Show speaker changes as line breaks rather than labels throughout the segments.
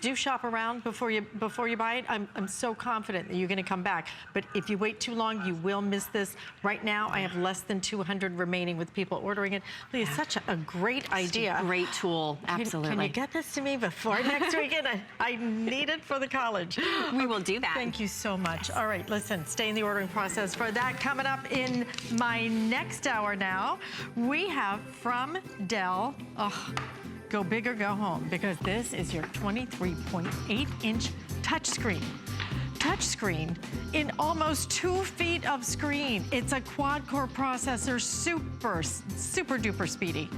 do shop around before you buy it. I'm so confident that you're gonna come back. But if you wait too long, you will miss this. Right now, I have less than 200 remaining with people ordering it. It's such a great idea.
Great tool, absolutely.
Can you get this to me before next weekend? I need it for the college.
We will do that.
Thank you so much. All right, listen, stay in the ordering process for that. Coming up in my next hour now, we have from Dell, go big or go home, because this is your 23.8-inch touchscreen. Touchscreen in almost 2 feet of screen. It's a quad-core processor, super duper speedy.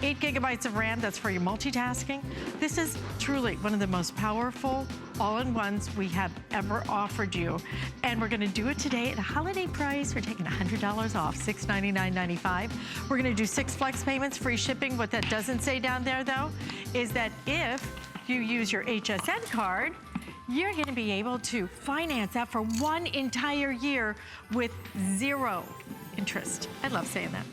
8 gigabytes of RAM, that's for your multitasking. This is truly one of the most powerful all-in-ones we have ever offered you. And we're gonna do it today at a holiday price. We're taking $100 off, $699.95. We're gonna do 6 flex payments, free shipping. What that doesn't say down there though, is that if you use your HSN card, you're gonna be able to finance that for 1 entire year with 0 interest. I love saying that.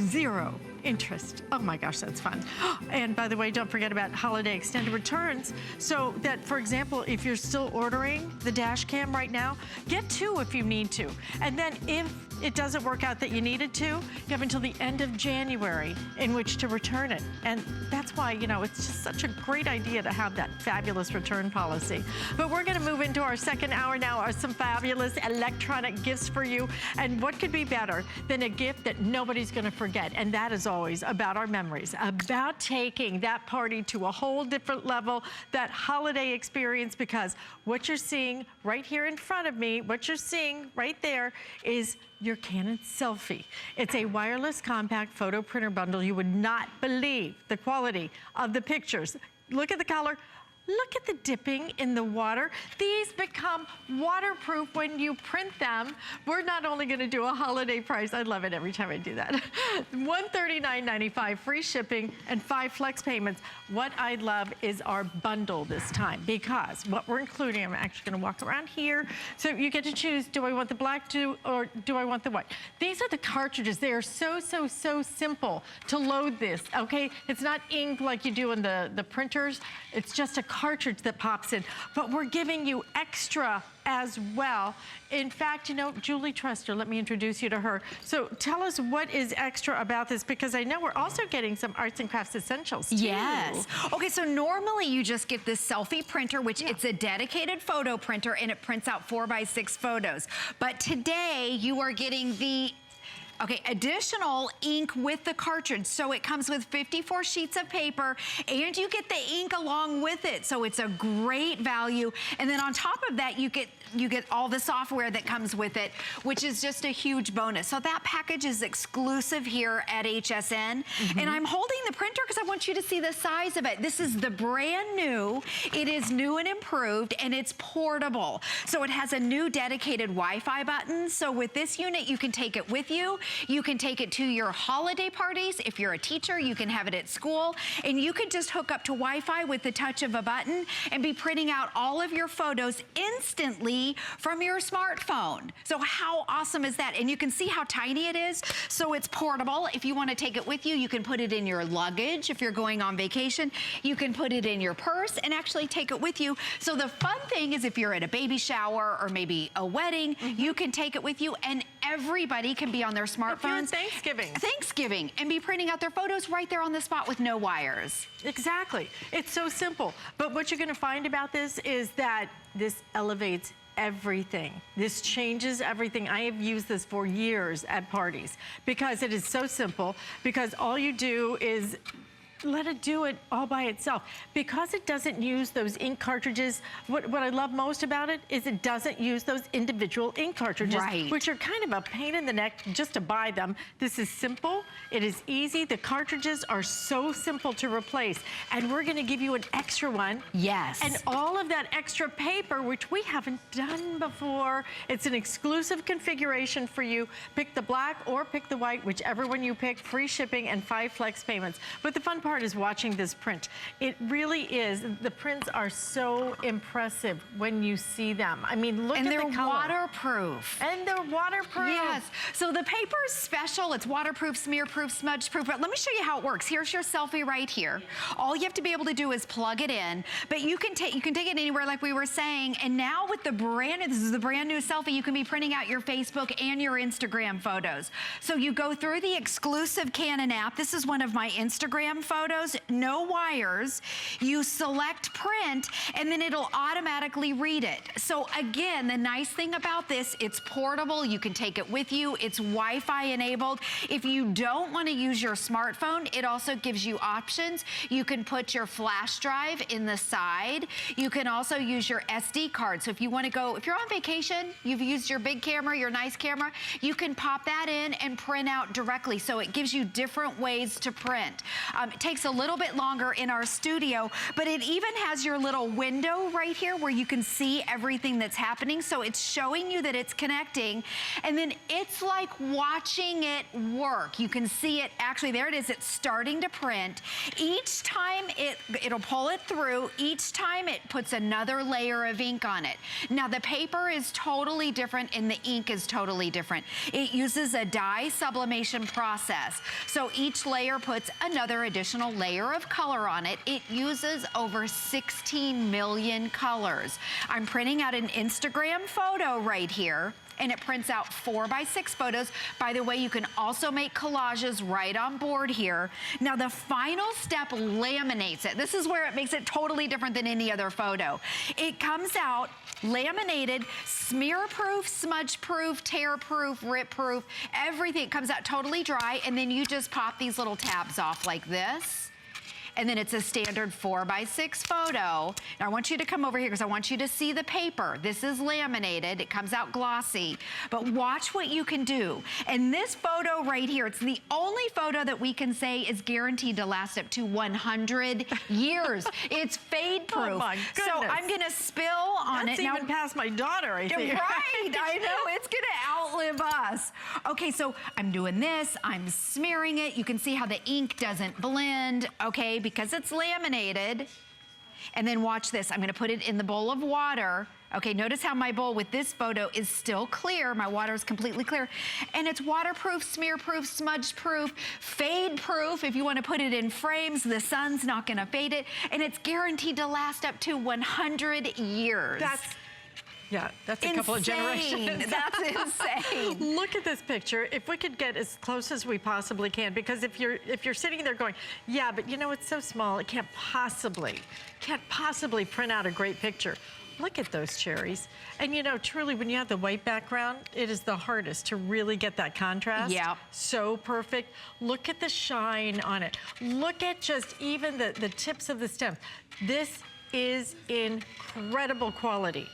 0 interest. Oh my gosh, that's fun. And by the way, don't forget about holiday extended returns. So that, for example, if you're still ordering the dash cam right now, get 2 if you need to. And then if it doesn't work out that you needed to, you have until the end of January in which to return it. And that's why, you know, it's just such a great idea to have that fabulous return policy. But we're gonna move into our second hour now, are some fabulous electronic gifts for you. And what could be better than a gift that nobody's gonna forget? And that is always about our memories, about taking that party to a whole different level, that holiday experience, because what you're seeing right here in front of me, what you're seeing right there is your Canon Selfie. It's a wireless compact photo printer bundle. You would not believe the quality of the pictures. Look at the color. Look at the dipping in the water. These become waterproof when you print them. We're not only gonna do a holiday price, I love it every time I do that. $139.95 free shipping and 5 flex payments. What I love is our bundle this time, because what we're including, I'm actually gonna walk around here. So you get to choose, do I want the black or do I want the white? These are the cartridges. They are so simple to load this, okay? It's not ink like you do in the printers. It's just a cartridge that pops in, but we're giving you extra as well. In fact, you know, Julie Truster, let me introduce you to her. So tell us what is extra about this, because I know we're also getting some arts and crafts essentials too.
Yes. Okay, so normally you just get this selfie printer, which it's a dedicated photo printer, and it prints out 4x6 photos. But today you are getting the additional ink with the cartridge. So it comes with 54 sheets of paper, and you get the ink along with it. So it's a great value. And then on top of that, you get all the software that comes with it, which is just a huge bonus. So that package is exclusive here at HSN. And I'm holding the printer because I want you to see the size of it. This is the brand new. It is new and improved, and it's portable. So it has a new dedicated Wi-Fi button. So with this unit, you can take it with you. You can take it to your holiday parties. If you're a teacher, you can have it at school. And you can just hook up to Wi-Fi with the touch of a button and be printing out all of your photos instantly from your smartphone. So how awesome is that? And you can see how tiny it is. So it's portable. If you want to take it with you, you can put it in your luggage. If you're going on vacation, you can put it in your purse and actually take it with you. So the fun thing is, if you're at a baby shower or maybe a wedding, you can take it with you, and everybody can be on their smartphones. Thanksgiving, and be printing out their photos right there on the spot with no wires.
Exactly. It's so simple. But what you're going to find about this is that this elevates everything. This changes everything. I have used this for years at parties because it is so simple, because all you do is let it do it all by itself. Because it doesn't use those ink cartridges, what I love most about it is it doesn't use those individual ink cartridges, which are kind of a pain in the neck just to buy them. This is simple, it is easy. The cartridges are so simple to replace, and we're gonna give you an extra one.
Yes.
And all of that extra paper, which we haven't done before. It's an exclusive configuration for you. Pick the black or pick the white, whichever one you pick, free shipping and 5 flex payments. But the fun part part is watching this print. It really is. The prints are so impressive when you see them. I mean, look at the color.
And they're waterproof.
And they're waterproof.
Yes. So the paper is special. It's waterproof, smear-proof, smudge-proof. But let me show you how it works. Here's your selfie right here. All you have to be able to do is plug it in. But you can take it anywhere, like we were saying. And now with the this is the brand new selfie, you can be printing out your Facebook and your Instagram photos. So you go through the exclusive Canon app. This is one of my Instagram photos. No wires. You select print, and then it'll automatically read it. So again, the nice thing about this, it's portable. You can take it with you. It's Wi-Fi enabled. If you don't want to use your smartphone, it also gives you options. You can put your flash drive in the side. You can also use your SD card. So if you want to go, if you're on vacation, you've used your big camera, your nice camera, you can pop that in and print out directly. So it gives you different ways to print. It takes a little bit longer in our studio, but it even has your little window right here where you can see everything that's happening. So it's showing you that it's connecting, and then it's like watching it work. You can see it, actually, there it is, it's starting to print. Each time it'll pull it through, each time it puts another layer of ink on it. Now the paper is totally different and the ink is totally different. It uses a dye sublimation process. So each layer puts another additional layer of color on it. It uses over 16 million colors. I'm printing out an Instagram photo right here, and it prints out 4x6 photos. By the way, you can also make collages right on board here. Now the final step laminates it. This is where it makes it totally different than any other photo. It comes out laminated, smear-proof, smudge-proof, tear-proof, rip-proof, everything. It comes out totally dry, and then you just pop these little tabs off like this. And then it's a standard 4x6 photo. Now I want you to come over here because I want you to see the paper. This is laminated, it comes out glossy, but watch what you can do. And this photo right here, it's the only photo that we can say is guaranteed to last up to 100 years. It's fade proof.
Oh my goodness.
So I'm gonna spill on
That's
it.
even past my daughter, I think.
Right, I know, it's gonna outlive us. Okay, so I'm doing this, I'm smearing it. You can see how the ink doesn't blend, okay, because it's laminated. And then watch this, I'm gonna put it in the bowl of water. Okay, notice how my bowl with this photo is still clear. My water is completely clear. And it's waterproof, smear-proof, smudge-proof, fade-proof. If you want to put it in frames, the sun's not gonna fade it. And it's guaranteed to last up to 100 years.
Yeah, that's a couple of generations.
That's insane.
Look at this picture. If we could get as close as we possibly can, because if you're sitting there going, yeah, but you know, it's so small, it can't possibly print out a great picture. Look at those cherries. And you know, truly, when you have the white background, it is the hardest to really get that contrast.
Yeah.
So perfect. Look at the shine on it. Look at just even the tips of the stems. This is incredible quality.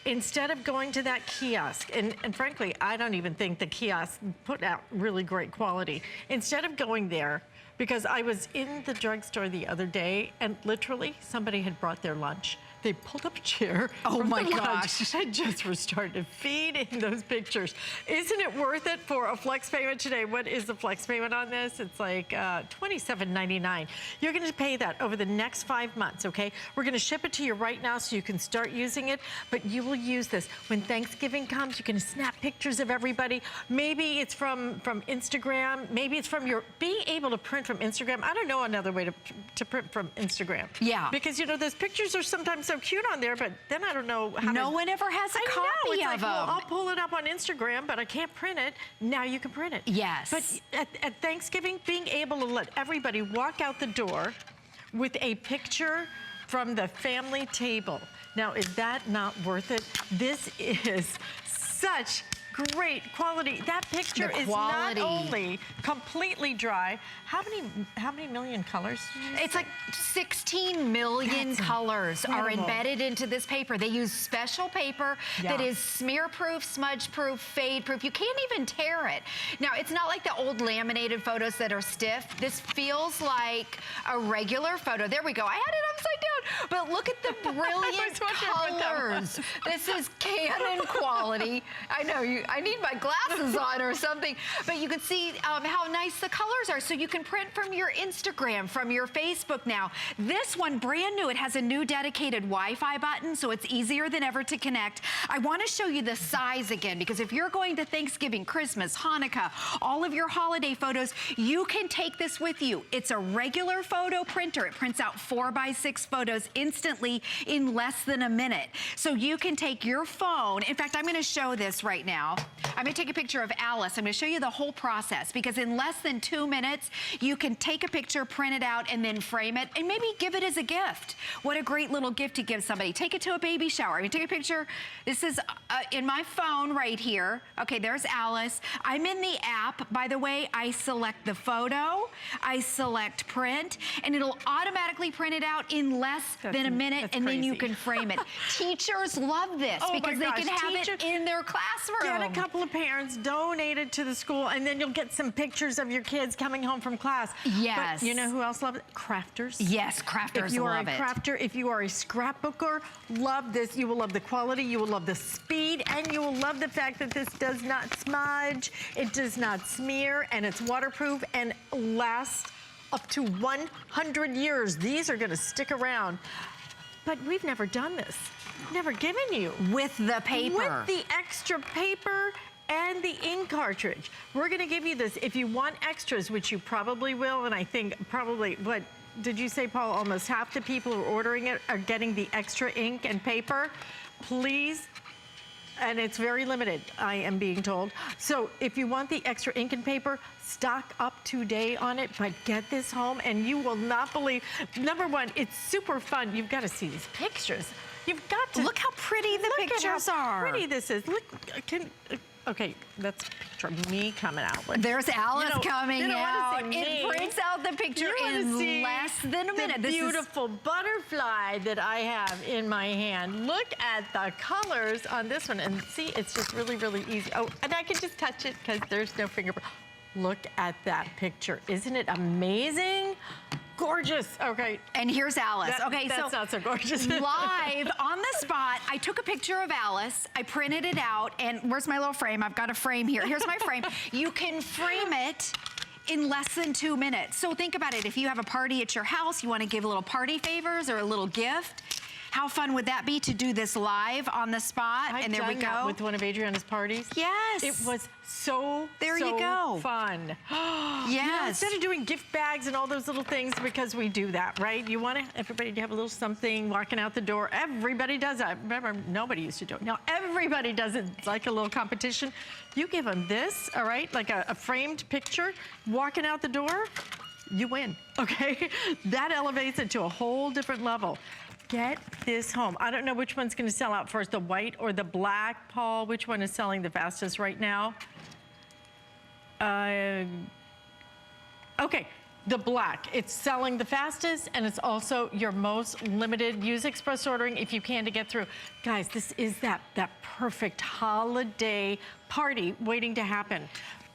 Instead of going to that kiosk, and frankly, I don't even think the kiosk put out really great quality. Instead of going there, because I was in the drugstore the other day and literally somebody had brought their lunch. They pulled up a chair.
Oh my
gosh. And just started feeding those pictures. Isn't it worth it for a flex payment today? What is the flex payment on this? It's like $27.99. You're gonna pay that over the next 5 months, okay? We're gonna ship it to you right now so you can start using it, but you will use this. When Thanksgiving comes, you can snap pictures of everybody. Maybe it's from Instagram, maybe it's from being able to print from Instagram. I don't know another way to print from Instagram.
Yeah.
Because you know, those pictures are sometimes so cute on there, but then I don't know how
no one ever has a copy of them.
Well, I'll pull it up on Instagram, but I can't print it. Now you can print it.
Yes.
But at Thanksgiving, being able to let everybody walk out the door with a picture from the family table. Now, is that not worth it? This is such great quality. That picture is not only completely dry. How many million colors?
It's like 16 million colors are embedded into this paper. They use special paper that is smear-proof, smudge-proof, fade-proof. You can't even tear it. Now, it's not like the old laminated photos that are stiff. This feels like a regular photo. There we go. I had it upside down. But look at the brilliant colors. This is Canon quality. I know you. I need my glasses on or something. But you can see how nice the colors are. So you can print from your Instagram, from your Facebook now. This one, brand new, it has a new dedicated Wi-Fi button, so it's easier than ever to connect. I want to show you the size again, because if you're going to Thanksgiving, Christmas, Hanukkah, all of your holiday photos, you can take this with you. It's a regular photo printer. It prints out 4x6 photos instantly in less than a minute. So you can take your phone. In fact, I'm going to show this right now. I'm going to take a picture of Alice. I'm going to show you the whole process, because in less than 2 minutes, you can take a picture, print it out, and then frame it, and maybe give it as a gift. What a great little gift to give somebody. Take it to a baby shower. I mean, take a picture. This is in my phone right here. Okay, there's Alice. I'm in the app. By the way, I select the photo, I select print, and it'll automatically print it out in less than a minute, and then you can frame it. Teachers love this because they can have it in their classroom.
Get a couple of parents, donate it to the school, and then you'll get some pictures of your kids coming home from class.
Yes.
But you know who else loves it? Crafters.
Yes, crafters love it.
If you are a crafter, if you are a scrapbooker, love this. You will love the quality, you will love the speed, and you will love the fact that this does not smudge, it does not smear, and it's waterproof and lasts up to 100 years. These are gonna stick around. But we've never done this. Never given you.
With the paper.
With the extra paper and the ink cartridge. We're gonna give you this. If you want extras, which you probably will, and I think probably, what did you say, Paul? Almost half the people who are ordering it are getting the extra ink and paper. Please, and it's very limited, I am being told. So if you want the extra ink and paper, stock up today on it, but get this home and you will not believe. Number one, it's super fun. You've got to see these pictures. You've got to.
Look how pretty the pictures are.
Pretty this is. Look, okay, that's a picture of me coming out. Like,
there's Alice coming out.
It
prints out the picture in less than a minute.
The beautiful butterfly that I have in my hand. Look at the colors on this one, and see, it's just really, really easy. Oh, and I can just touch it because there's no fingerprint. Look at that picture. Isn't it amazing? Gorgeous. Okay.
And here's Alice.
That's not so gorgeous.
Live on the spot, I took a picture of Alice, I printed it out, and where's my little frame? I've got a frame here. Here's my frame. You can frame it in less than 2 minutes. So think about it. If you have a party at your house, you want to give a little party favors or a little gift, how fun would that be to do this live on the spot?
And there we go. That with one of Adriana's parties.
Yes.
It was so fun.
Yes.
You know, instead of doing gift bags and all those little things, because we do that, right? You want everybody to have a little something walking out the door. Everybody does that. Remember, nobody used to do it. Now everybody does it. It's like a little competition. You give them this, all right, like a framed picture, walking out the door, you win, okay? That elevates it to a whole different level. Get this home. I don't know which one's going to sell out first, the white or the black, Paul. Which one is selling the fastest right now? Okay, the black. It's selling the fastest, and it's also your most limited. Use express ordering if you can to get through. Guys, this is that perfect holiday party waiting to happen.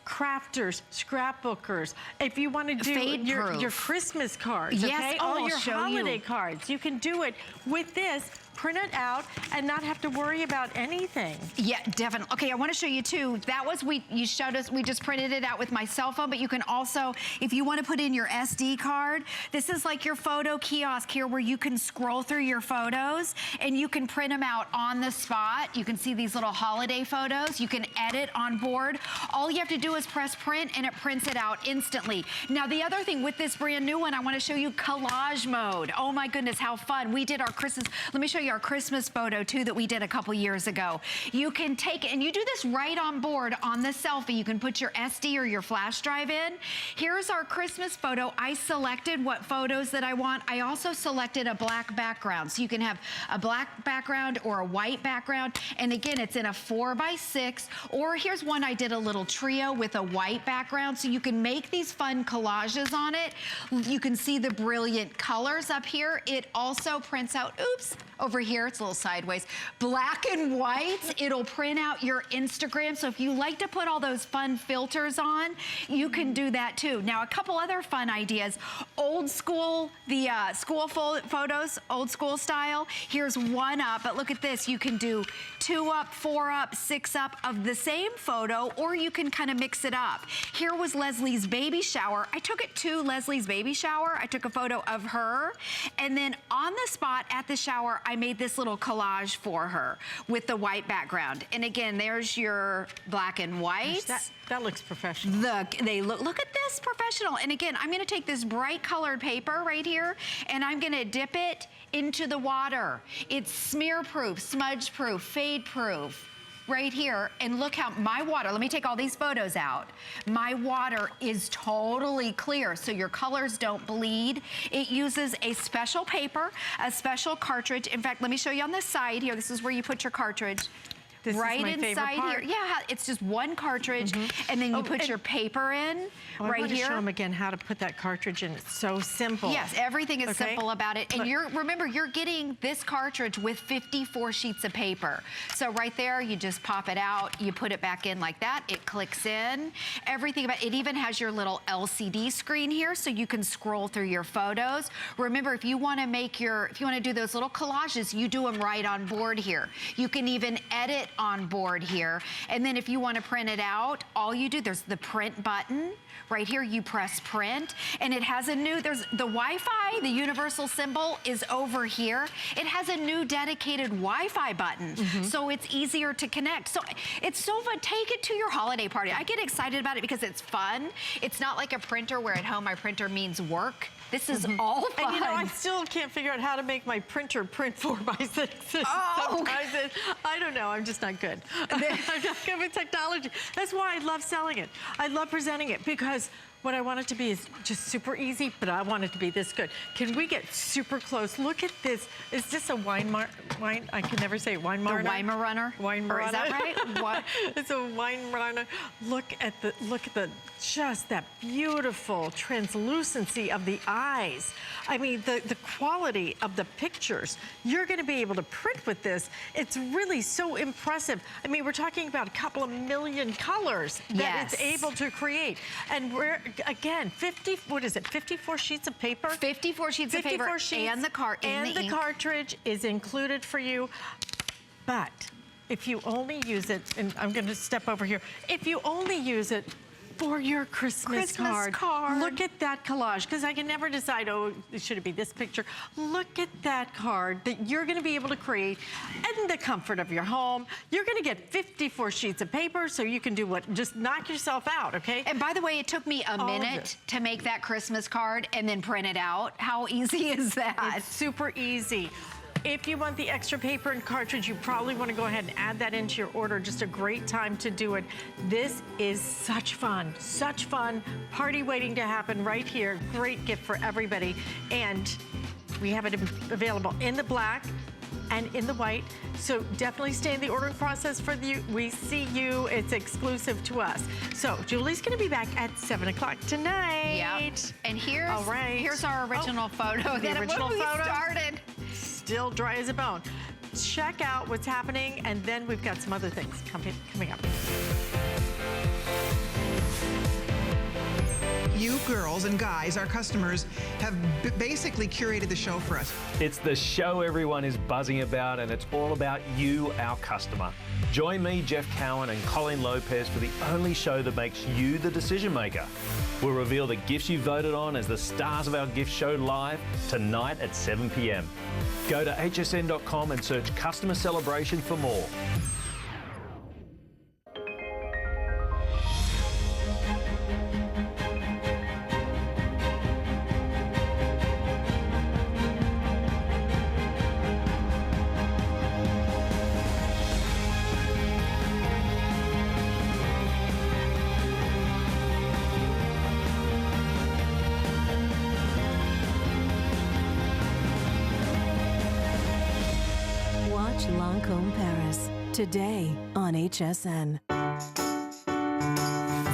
Crafters, scrapbookers, if you want to do your Christmas cards, okay? All your holiday cards, you can do it with this. Print it out and not have to worry about anything.
Yeah, definitely. Okay, I want to show you too. That was, you showed us, we just printed it out with my cell phone, but you can also, if you want to put in your SD card, this is like your photo kiosk here where you can scroll through your photos and you can print them out on the spot. You can see these little holiday photos. You can edit on board. All you have to do is press print and it prints it out instantly. Now, the other thing with this brand new one, I want to show you collage mode. Oh my goodness, how fun. We did our Christmas, let me show you our Christmas photo too that we did a couple years ago. You can take it, and you do this right on board on the selfie. You can put your SD or your flash drive in. Here's our Christmas photo. I selected what photos that I want. I also selected a black background. So you can have a black background or a white background. And again, it's in a 4x6, or here's one I did a little trio with a white background. So you can make these fun collages on it. You can see the brilliant colors up here. It also prints out, oops, over over here, it's a little sideways, black and whites. It'll print out your Instagram. So if you like to put all those fun filters on, you can do that too. Now, a couple other fun ideas. Old school, the school photos, old school style. Here's 1 up, but look at this. You can do 2 up, 4 up, 6 up of the same photo, or you can kind of mix it up. Here was Leslie's baby shower. I took it to Leslie's baby shower. I took a photo of her, and then on the spot at the shower, I made this little collage for her with the white background. And again, there's your black and white.
That looks professional.
Look at this, professional. And again, I'm gonna take this bright colored paper right here, and I'm gonna dip it into the water. It's smear proof, smudge proof, fade proof. Right here, and look how my water, let me take all these photos out. My water is totally clear, so your colors don't bleed. It uses a special paper, a special cartridge. In fact, let me show you on the side here. This is where you put your cartridge.
This
right
is my
inside
favorite part.
here. Yeah, it's just 1 cartridge, and then you put your paper in
I
right
want
here.
to show them again how to put that cartridge in. It's so simple.
Yes, everything is simple about it. And
Look.
remember, you're getting this cartridge with 54 sheets of paper. So right there, you just pop it out, you put it back in like that, it clicks in. Everything about it even has your little LCD screen here, so you can scroll through your photos. Remember, if you want to do those little collages, you do them right on board here. You can even edit on board here. And then if you want to print it out, all you do, there's the print button. Right here, you press print, and it has there's the Wi-Fi, the universal symbol is over here. It has a new dedicated Wi-Fi button, so it's easier to connect. So it's so fun. Take it to your holiday party. I get excited about it because it's fun. It's not like a printer where at home my printer means work. This is all fun.
And you know, I still can't figure out how to make my printer print 4x6. Sometimes I don't know, I'm just not good. I'm not good with technology. That's why I love selling it. I love presenting it, because what I want it to be is just super easy, but I want it to be this good. Can we get super close? Look at this. Is this a wine? I can never say wine marner.
The Weimaraner?
Weimaraner.
Or is that right? What?
It's a wine runner. Look at just that beautiful translucency of the eyes. I mean, the quality of the pictures. You're gonna be able to print with this. It's really so impressive. I mean, we're talking about a couple of million colors that it's able to create. And we're, again, 54 sheets of paper?
54 sheets of paper, and the
cartridge is included for you. But if you only use it, and I'm gonna step over here, if you only use it for your Christmas card. Look at that collage, because I can never decide, oh, should it be this picture? Look at that card that you're gonna be able to create in the comfort of your home. You're gonna get 54 sheets of paper, so you can do just knock yourself out, okay?
And by the way, it took me a minute to make that Christmas card and then print it out. How easy is that?
It's super easy. If you want the extra paper and cartridge, you probably want to go ahead and add that into your order. Just a great time to do it. This is such fun, party waiting to happen right here. Great gift for everybody. And we have it available in the black and in the white. So definitely stay in the ordering process for you. We see you. It's exclusive to us. So Julie's going to be back at 7 o'clock tonight.
Yep. And here's our original photo.
The original photo
started.
Still dry as a bone. Check out what's happening, and then we've got some other things coming up.
You girls and guys, our customers, have basically curated the show for us.
It's the show everyone is buzzing about, and it's all about you, our customer. Join me, Jeff Cowan, and Colleen Lopez for the only show that makes you the decision maker. We'll reveal the gifts you voted on as the stars of our gift show live tonight at 7 p.m. Go to hsn.com and search Customer Celebration for more.
Today on HSN.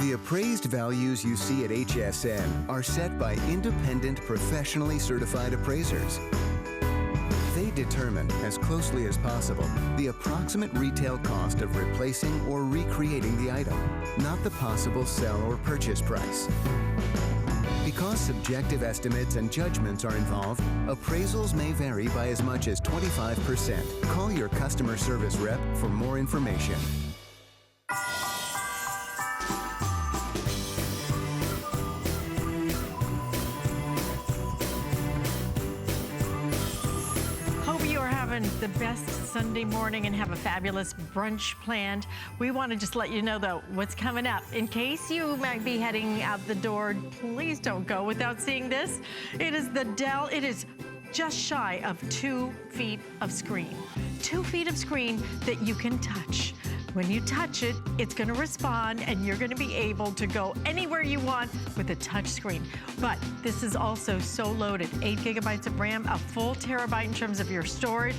The appraised values you see at HSN are set by independent, professionally certified appraisers. They determine, as closely as possible, the approximate retail cost of replacing or recreating the item, not the possible sell or purchase price. Because subjective estimates and judgments are involved, appraisals may vary by as much as 25%. Call your customer service rep for more information.
The best Sunday morning and have a fabulous brunch planned. We want to just let you know, though, what's coming up. In case you might be heading out the door, please don't go without seeing this. It is the Dell. It is just shy of 2 feet of screen. 2 feet of screen that you can touch. When you touch it, it's going to respond and you're going to be able to go anywhere you want with a touch screen. But this is also so loaded. 8 gigabytes of RAM, a full terabyte in terms of your storage,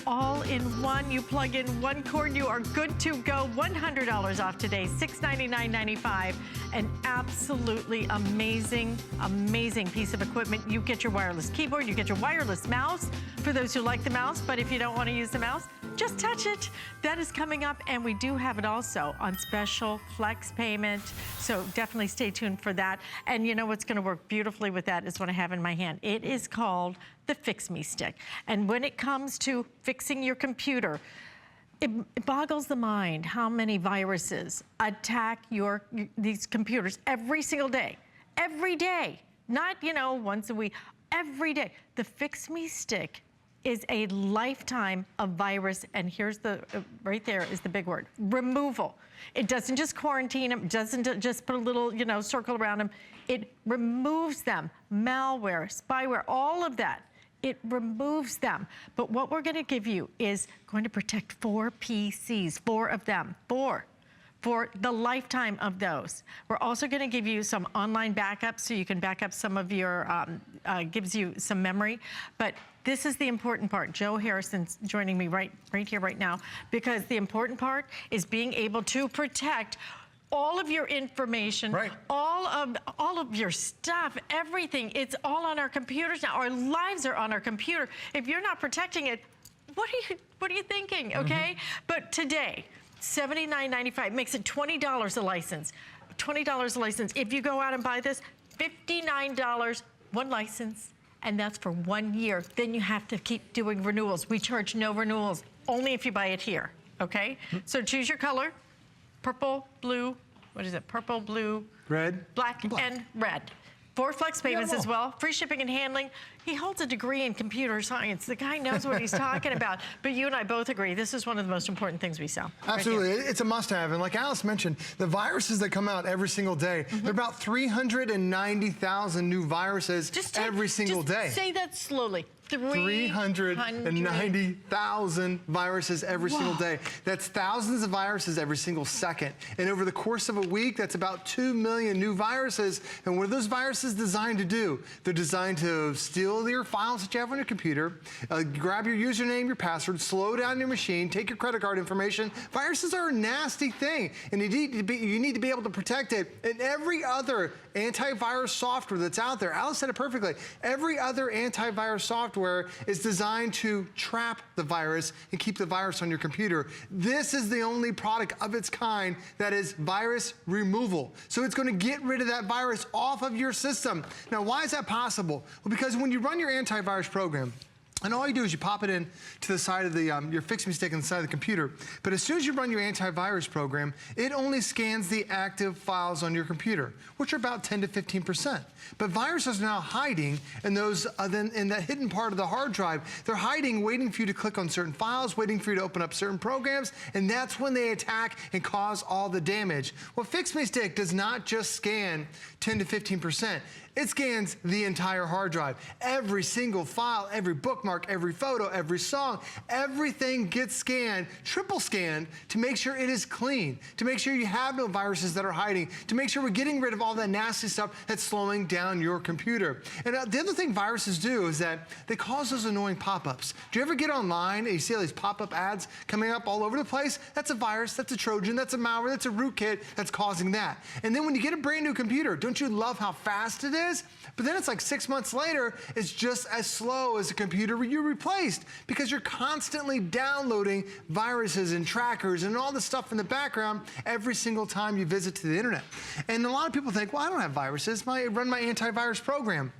all in one. You plug in one cord, you are good to go. $100 off today, $699.95. An absolutely amazing, amazing piece of equipment. You get your wireless keyboard, you get your wireless mouse for those who like the mouse, but if you don't want to use the mouse, just touch it. That is coming up, and we do have it also on special flex payment, so definitely stay tuned for that. And you know what's going to work beautifully with that is what I have in my hand. It is called the Fix Me Stick. And when it comes to fixing your computer, it boggles the mind how many viruses attack these computers every single day. Every day. Not, once a week. Every day. The Fix Me Stick is a lifetime of virus, and here's right there is the big word, removal. It doesn't just quarantine them, doesn't just put a little, circle around them. It removes them. Malware, spyware, all of that. It removes them. But what we're gonna give you is going to protect 4 PCs, 4 of them, 4. For the lifetime of those. We're also gonna give you some online backups so you can back up some of your, gives you some memory. But this is the important part. Joe Harrison's joining me right here, right now, because the important part is being able to protect all of your information, right. all of your stuff, everything. It's all on our computers now. Our lives are on our computer. If you're not protecting it, what are you thinking, okay? But today, $79.95 makes it $20 a license. $20 a license. If you go out and buy this, $59, one license, and that's for 1 year. Then you have to keep doing renewals. We charge no renewals, only if you buy it here, okay? So choose your color, purple, blue, what is it? Purple, blue,
red,
black. And red. 4 flex payments as well, free shipping and handling. He holds a degree in computer science. The guy knows what he's talking about. But you and I both agree, this is one of the most important things we sell.
Absolutely, it's a must-have. And like Alice mentioned, the viruses that come out every single day, there are about 390,000 new viruses every single day.
Say that slowly.
390,000 viruses every single day. That's thousands of viruses every single second. And over the course of a week, that's about 2 million new viruses. And what are those viruses designed to do? They're designed to steal your files that you have on your computer, grab your username, your password, slow down your machine, take your credit card information. Viruses are a nasty thing, and you need to be able to protect it. And every other antivirus software that's out there, Alice said it perfectly, every other antivirus software is designed to trap the virus and keep the virus on your computer. This is the only product of its kind that is virus removal. So it's going to get rid of that virus off of your system. Now, why is that possible? Well, because when you run your antivirus program, and all you do is you pop it in to the side of the, your Fix Me Stick on the side of the computer. But as soon as you run your antivirus program, it only scans the active files on your computer, which are about 10 to 15%. But viruses are now hiding in those, in that hidden part of the hard drive. They're hiding, waiting for you to click on certain files, waiting for you to open up certain programs, and that's when they attack and cause all the damage. Well, Fix Me Stick does not just scan 10 to 15%. It scans the entire hard drive. Every single file, every bookmark, every photo, every song, everything gets scanned, triple scanned, to make sure it is clean, to make sure you have no viruses that are hiding, to make sure we're getting rid of all that nasty stuff that's slowing down your computer. And the other thing viruses do is that they cause those annoying pop-ups. Do you ever get online and you see all these pop-up ads coming up all over the place? That's a virus, that's a Trojan, that's a malware, that's a rootkit that's causing that. And then when you get a brand new computer, don't you love how fast it is? is, but then it's like 6 months later, it's just as slow as the computer you replaced because you're constantly downloading viruses and trackers and all the stuff in the background every single time you visit to the internet. And a lot of people think, well, I don't have viruses. I run my antivirus program.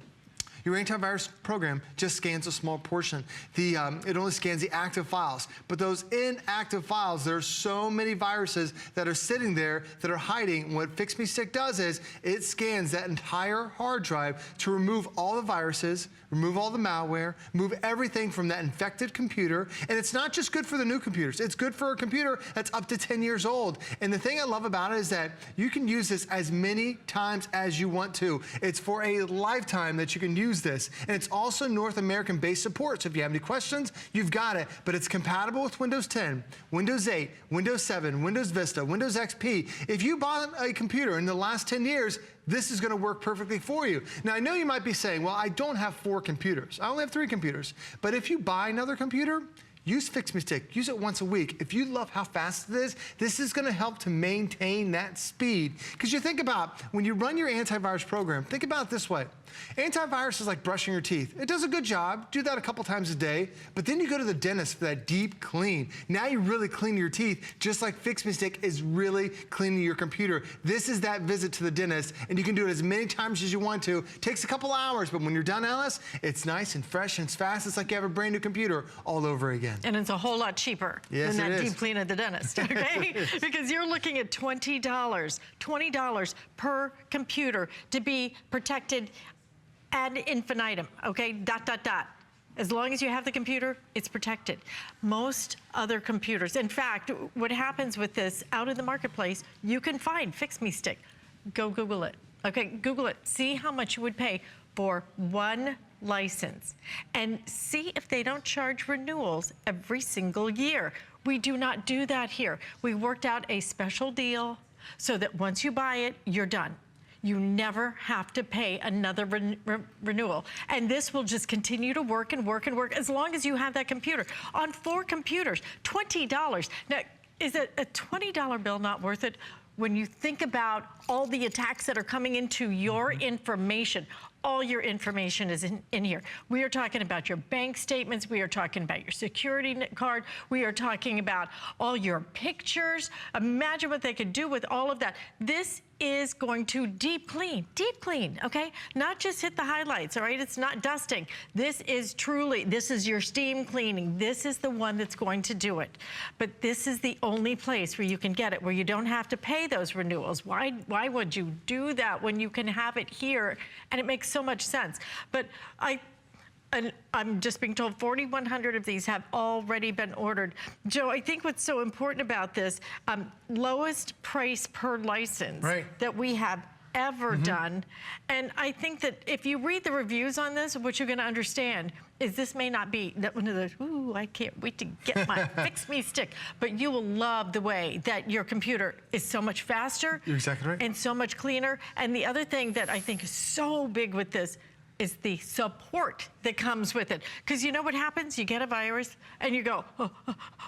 Your antivirus program just scans a small portion. It only scans the active files. But those inactive files, there are so many viruses that are sitting there that are hiding. What Fix Me Stick does is it scans that entire hard drive to remove all the viruses, remove all the malware, remove everything from that infected computer. And it's not just good for the new computers. It's good for a computer that's up to 10 years old. And the thing I love about it is that you can use this as many times as you want to. It's for a lifetime that you can use this. And it's also North American based support. So if you have any questions, you've got it. But it's compatible with Windows 10, Windows 8, Windows 7, Windows Vista, Windows XP. If you bought a computer in the last 10 years, this is going to work perfectly for you. Now, I know you might be saying, well, I don't have 4 computers. I only have 3 computers. But if you buy another computer, use Fix Me Stick. Use it once a week. If you love how fast it is, this is going to help to maintain that speed. Because you think about, when you run your antivirus program, think about it this way. Antivirus is like brushing your teeth. It does a good job. Do that a couple times a day. But then you go to the dentist for that deep clean. Now you really clean your teeth, just like Fix Me Stick is really cleaning your computer. This is that visit to the dentist, and you can do it as many times as you want to. Takes a couple hours, but when you're done, Alice, it's nice and fresh and it's fast. It's like you have a brand new computer all over again.
And it's a whole lot cheaper than that deep clean at the dentist, okay? Because you're looking at $20 per computer to be protected ad infinitum, okay? ... As long as you have the computer, it's protected. Most other computers, in fact, what happens with this out in the marketplace, you can find Fix Me Stick. Go Google it, okay? Google it, see how much you would pay for 1 license and see if they don't charge renewals every single year. We do not do that here. We worked out a special deal so that once you buy it, you're done. You never have to pay another renewal. And this will just continue to work and work and work as long as you have that computer. On 4 computers, $20. Now, is a $20 bill not worth it? When you think about all the attacks that are coming into your information, all your information is in here. We are talking about your bank statements. We are talking about your security card. We are talking about all your pictures. Imagine what they could do with all of that. This is going to deep clean, okay? Not just hit the highlights, all right? It's not dusting. This is your steam cleaning. This is the one that's going to do it. But this is the only place where you can get it, where you don't have to pay those renewals. Why would you do that when you can have it here? And it makes so much sense. But I'm just being told 4,100 of these have already been ordered. Joe, I think what's so important about this, lowest price per license that we have ever done. And I think that if you read the reviews on this, what you're going to understand is this may not be one of those, ooh, I can't wait to get my Fix Me Stick. But you will love the way that your computer is so much faster.
You're exactly right. And
so much cleaner. And the other thing that I think is so big with this is the support that comes with it. Because you know what happens? You get a virus and you go,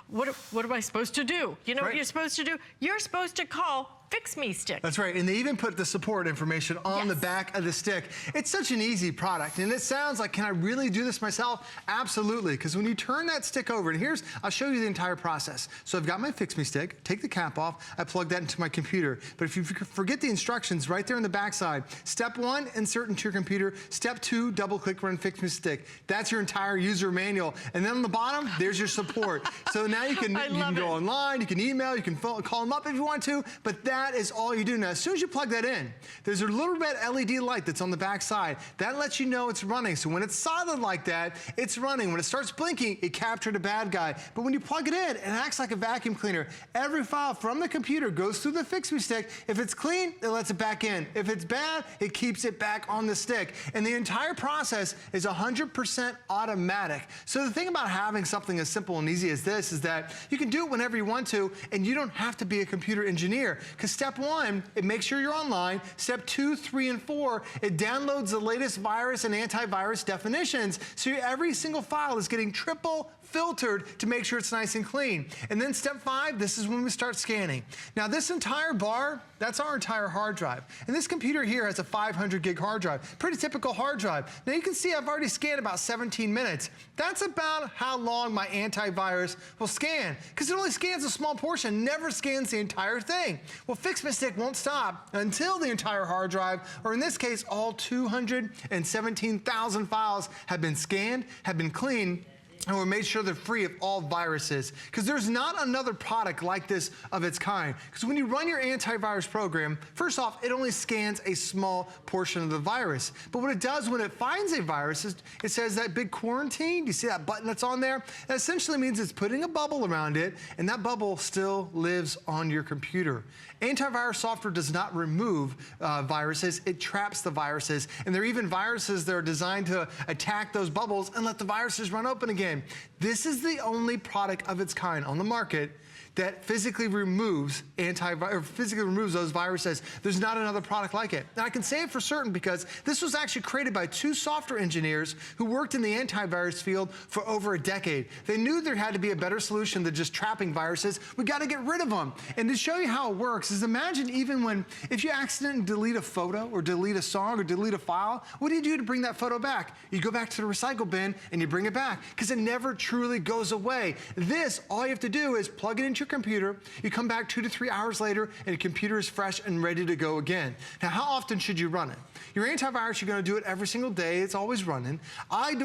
what am I supposed to do? You know what you're supposed to do? You're supposed to call Fix Me Stick.
That's right, and they even put the support information on the back of the stick. It's such an easy product, and it sounds like, can I really do this myself? Absolutely, because when you turn that stick over, and I'll show you the entire process. So I've got my Fix Me Stick, take the cap off, I plug that into my computer. But if you forget the instructions right there on the backside, step 1, insert into your computer. Step 2, double click, run Fix Me Stick. That's your entire user manual. And then on the bottom, there's your support. So now you can go online, you can email, you can call them up if you want to, but that is all you do. Now, as soon as you plug that in, there's a little red LED light that's on the back side. That lets you know it's running. So when it's solid like that, it's running. When it starts blinking, it captured a bad guy. But when you plug it in, it acts like a vacuum cleaner. Every file from the computer goes through the Fix Me Stick. If it's clean, it lets it back in. If it's bad, it keeps it back on the stick. And the entire process is 100% automatic. So the thing about having something as simple and easy as this is that you can do it whenever you want to, and you don't have to be a computer engineer. Because Because step 1, it makes sure you're online. Step 2, 3, and 4, it downloads the latest virus and antivirus definitions. So every single file is getting triple filtered to make sure it's nice and clean. And then step 5, this is when we start scanning. Now this entire bar, that's our entire hard drive. And this computer here has a 500 gig hard drive, pretty typical hard drive. Now you can see I've already scanned about 17 minutes. That's about how long my antivirus will scan, because it only scans a small portion, never scans the entire thing. Well, Fix My Stick won't stop until the entire hard drive, or in this case, all 217,000 files have been scanned, have been cleaned, and we made sure they're free of all viruses, because there's not another product like this of its kind. Because when you run your antivirus program, first off, it only scans a small portion of the virus. But what it does when it finds a virus is it says that big quarantine. You see that button that's on there? That essentially means it's putting a bubble around it, and that bubble still lives on your computer. Antivirus software does not remove viruses, it traps the viruses. And there are even viruses that are designed to attack those bubbles and let the viruses run open again. This is the only product of its kind on the market that physically removes those viruses. There's not another product like it. And I can say it for certain because this was actually created by 2 software engineers who worked in the antivirus field for over a decade. They knew there had to be a better solution than just trapping viruses. We got to get rid of them. And to show you how it works is imagine even if you accidentally delete a photo or delete a song or delete a file, what do you do to bring that photo back? You go back to the recycle bin and you bring it back because it never truly goes away. This, all you have to do is plug it into your computer, you come back 2 to 3 hours later, and your computer is fresh and ready to go again. Now, how often should you run it? Your antivirus, you're gonna do it every single day. It's always running.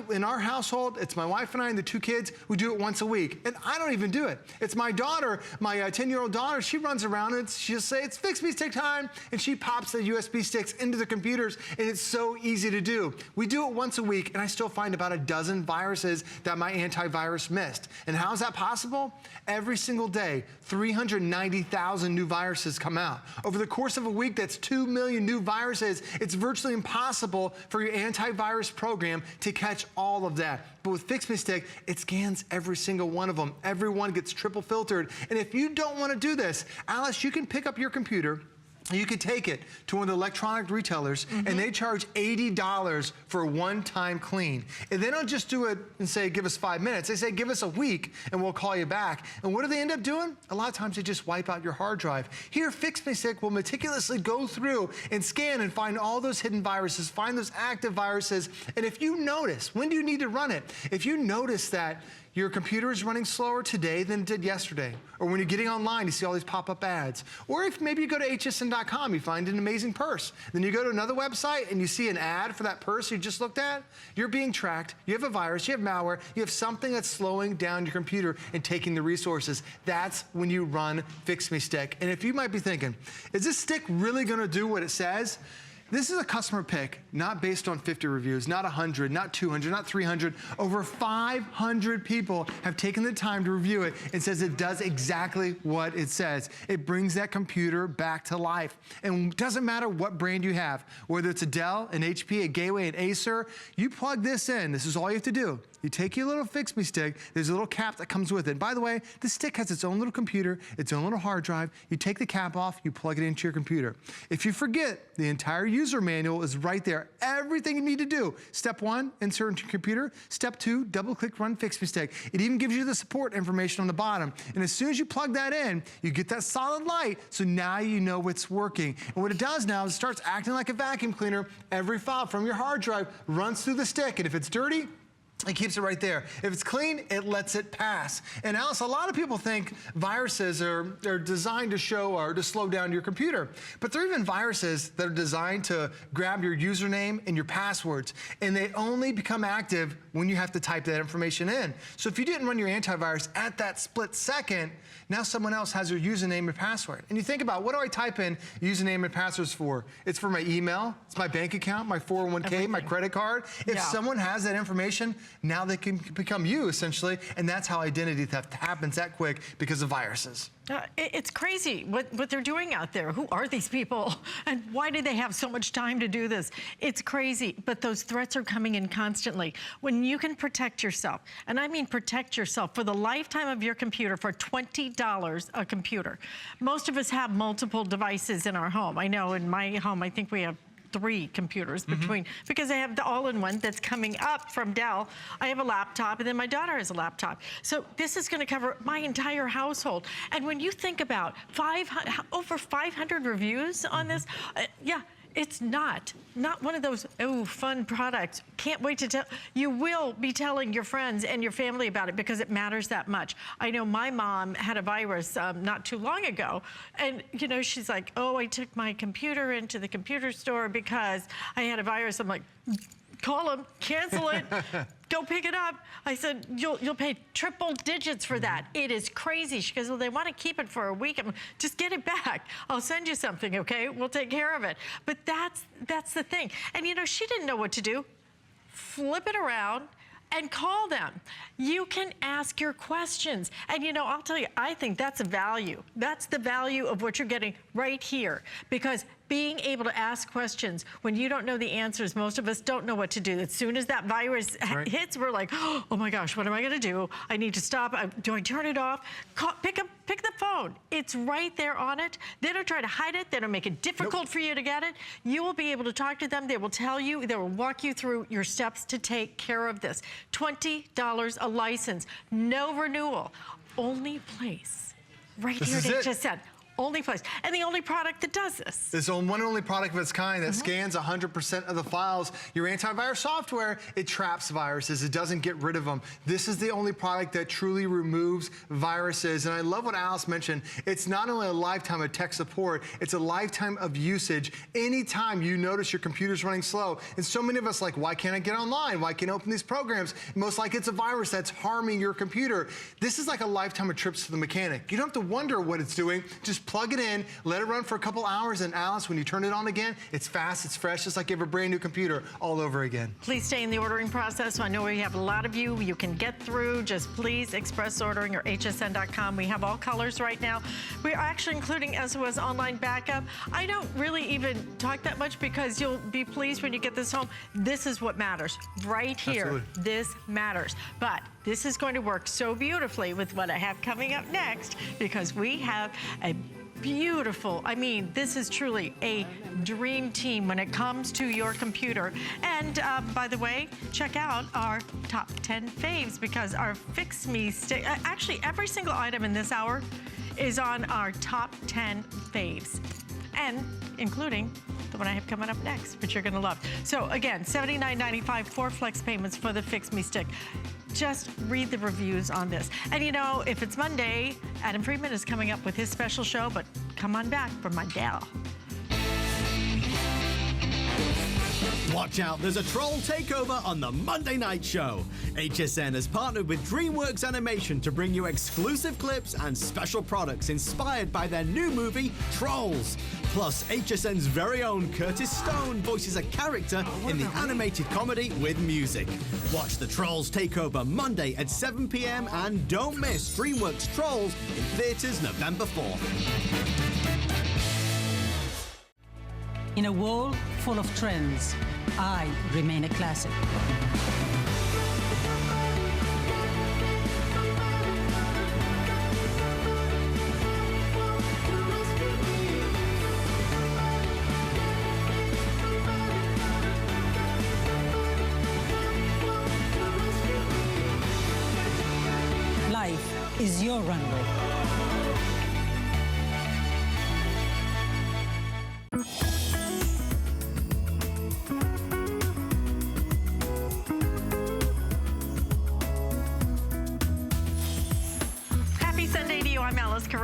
In our household, it's my wife and I and the 2 kids, we do it once a week. And I don't even do it. It's my daughter, my 10-year-old daughter, she runs around and she'll say, it's Fix Me Stick time, and she pops the USB sticks into the computers, and it's so easy to do. We do it once a week, and I still find about a dozen viruses that my antivirus missed. And how is that possible? Every single day, 390,000 new viruses come out. Over the course of a week, that's 2 million new viruses. It's virtually impossible for your antivirus program to catch all of that. But with Fix My Stick, it scans every single one of them. Every one gets triple filtered. And if you don't want to do this, Alice, you can pick up your computer. You could take it to one of the electronic retailers, and they charge $80 for a one-time clean. And they don't just do it and say, give us 5 minutes. They say, give us a week, and we'll call you back. And what do they end up doing? A lot of times they just wipe out your hard drive. Here, Fix My Stick will meticulously go through and scan and find all those hidden viruses, find those active viruses. And if you notice, when do you need to run it? If you notice that your computer is running slower today than it did yesterday, or when you're getting online, you see all these pop-up ads. Or if maybe you go to hsn.com, you find an amazing purse. Then you go to another website and you see an ad for that purse you just looked at, you're being tracked, you have a virus, you have malware, you have something that's slowing down your computer and taking the resources. That's when you run Fix Me Stick. And if you might be thinking, is this stick really gonna do what it says? This is a customer pick, not based on 50 reviews, not 100, not 200, not 300. Over 500 people have taken the time to review it and says it does exactly what it says. It brings that computer back to life. And it doesn't matter what brand you have, whether it's a Dell, an HP, a Gateway, an Acer, you plug this in. This is all you have to do. You take your little Fix Me Stick, there's a little cap that comes with it. By the way, the stick has its own little computer, its own little hard drive. You take the cap off, you plug it into your computer. If you forget, the entire user manual is right there. Everything you need to do. Step 1, insert into your computer. Step 2, double-click Run Fix Me Stick. It even gives you the support information on the bottom. And as soon as you plug that in, you get that solid light, so now you know it's working. And what it does now is it starts acting like a vacuum cleaner. Every file from your hard drive runs through the stick, and if it's dirty, it keeps it right there. If it's clean, it lets it pass. And Alice, a lot of people think viruses are designed to show or to slow down your computer. But there are even viruses that are designed to grab your username and your passwords. And they only become active when you have to type that information in. So if you didn't run your antivirus at that split second, now someone else has your username and password. And you think about, what do I type in username and passwords for? It's for my email, it's my bank account, my 401k, my credit card. If someone has that information, now they can become you, essentially, and that's how identity theft happens that quick because of viruses.
It's crazy what they're doing out there. Who are these people? And why do they have so much time to do this? It's crazy, but those threats are coming in constantly. When you can protect yourself, and I mean protect yourself for the lifetime of your computer for $20 a computer. Most of us have multiple devices in our home. I know in my home, I think we have 3 computers between, because I have the all-in-one that's coming up from Dell. I have a laptop, and then my daughter has a laptop. So this is gonna cover my entire household. And when you think about over 500 reviews on this, yeah, it's not one of those, oh, fun products. Can't wait to tell. You will be telling your friends and your family about it because it matters that much. I know my mom had a virus not too long ago, and you know, she's like, oh, I took my computer into the computer store because I had a virus. I'm like, call them, cancel it, go pick it up. I said, you'll pay triple digits for that. It is crazy. She goes, well, they want to keep it for a week. Just get it back. I'll send you something, okay? We'll take care of it. But that's the thing. And you know, she didn't know what to do. Flip it around and call them. You can ask your questions. And you know, I'll tell you, I think that's a value. That's the value of what you're getting right here. Because being able to ask questions when you don't know the answers, most of us don't know what to do. As soon as that virus hits, we're like, oh my gosh, what am I gonna do? I need to stop. Do I turn it off? Pick the phone. It's right there on it. They don't try to hide it. They don't make it difficult for you to get it. You will be able to talk to them. They will tell you, they will walk you through your steps to take care of this. $20 a license, no renewal. Only place right here at HSN. Only place, and the only product that does this.
This one and only product of its kind that scans 100% of the files. Your antivirus software, it traps viruses. It doesn't get rid of them. This is the only product that truly removes viruses. And I love what Alice mentioned. It's not only a lifetime of tech support, it's a lifetime of usage. Anytime you notice your computer's running slow, and so many of us like, why can't I get online? Why can't I open these programs? Most likely it's a virus that's harming your computer. This is like a lifetime of trips to the mechanic. You don't have to wonder what it's doing. Just plug it in, let it run for a couple hours, and Alice, when you turn it on again, it's fast, it's fresh, just like you have a brand new computer all over again.
Please stay in the ordering process. I know we have a lot of you can get through. Just please express ordering or hsn.com. We have all colors right now. We're actually including SOS online backup. I don't really even talk that much because you'll be pleased when you get this home. This is what matters right here.
Absolutely.
This matters. But this is going to work so beautifully with what I have coming up next, because we have a beautiful, I mean, this is truly a dream team when it comes to your computer. And by the way, check out our top 10 faves, because our Fix Me stick, actually every single item in this hour is on our top 10 faves, and including the one I have coming up next, which you're gonna love. So again, $79.95, 4 flex payments for the Fix Me stick. Just read the reviews on this. And you know, if it's Monday, Adam Friedman is coming up with his special show, but come on back for my Dell.
Watch out, there's a troll takeover on the Monday Night Show. HSN has partnered with DreamWorks Animation to bring you exclusive clips and special products inspired by their new movie, Trolls. Plus, HSN's very own Curtis Stone voices a character in the animated comedy with music. Watch the Trolls Takeover Monday at 7 p.m. and don't miss DreamWorks Trolls in theaters November 4th.
In a world full of trends, I remain a classic. Life is your runway.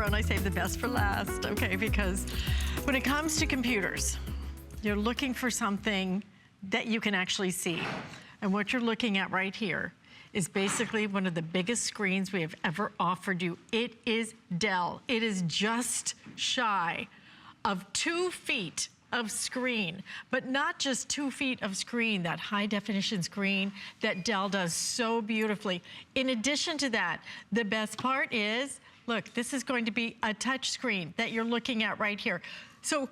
I save the best for last, okay? Because when it comes to computers, you're looking for something that you can actually see. And what you're looking at right here is basically one of the biggest screens we have ever offered you. It is Dell. It is just shy of 2 feet of screen, but not just 2 feet of screen, that high definition screen that Dell does so beautifully. In addition to that, the best part is, look, this is going to be a touch screen that you're looking at right here. So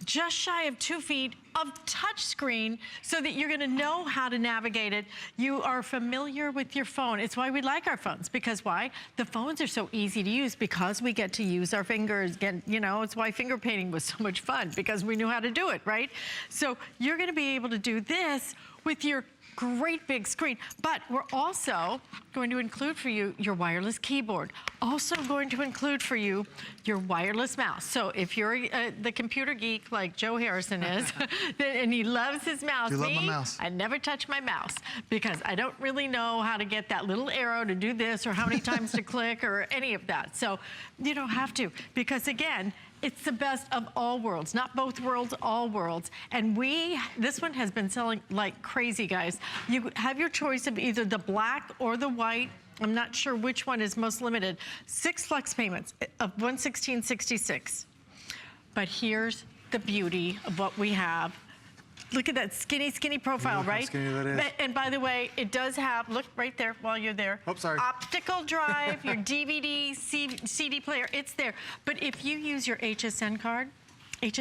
just shy of 2 feet of touch screen so that you're gonna know how to navigate it. You are familiar with your phone. It's why we like our phones, because why? The phones are so easy to use because we get to use our fingers. You know, it's why finger painting was so much fun, because we knew how to do it, right? So you're gonna be able to do this with your great big screen, but we're also going to include for you your wireless keyboard. Also going to include for you your wireless mouse. So if you're the computer geek like Joe Harrison is, and he loves his mouse.
You love my mouse.
I never touch my mouse because I don't really know how to get that little arrow to do this or how many times to click or any of that. So you don't have to, because again, it's the best of all worlds, not both worlds, all worlds. And this one has been selling like crazy, guys. You have your choice of either the black or the white. I'm not sure which one is most limited. 6 flex payments of $116.66. But here's the beauty of what we have. Look at that skinny, skinny profile,
Look
right?
how skinny that is.
And by the way, it does have, look right there while you're there.
Oh, sorry.
Optical drive, your DVD, CD player, it's there. But if you use your HSN card, if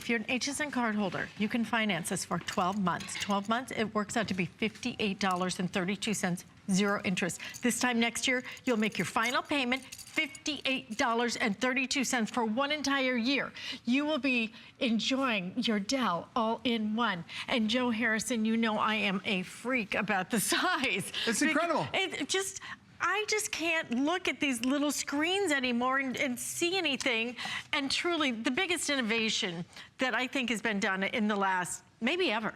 you're an HSN card holder, you can finance this for 12 months. 12 months, it works out to be $58.32, 0 interest. This time next year, you'll make your final payment, $58.32 for 1 entire year. You will be enjoying your Dell all in one. And Joe Harrison, you know I am a freak about the size.
It's incredible.
I just can't look at these little screens anymore and see anything. And truly, the biggest innovation that I think has been done in the last, maybe ever,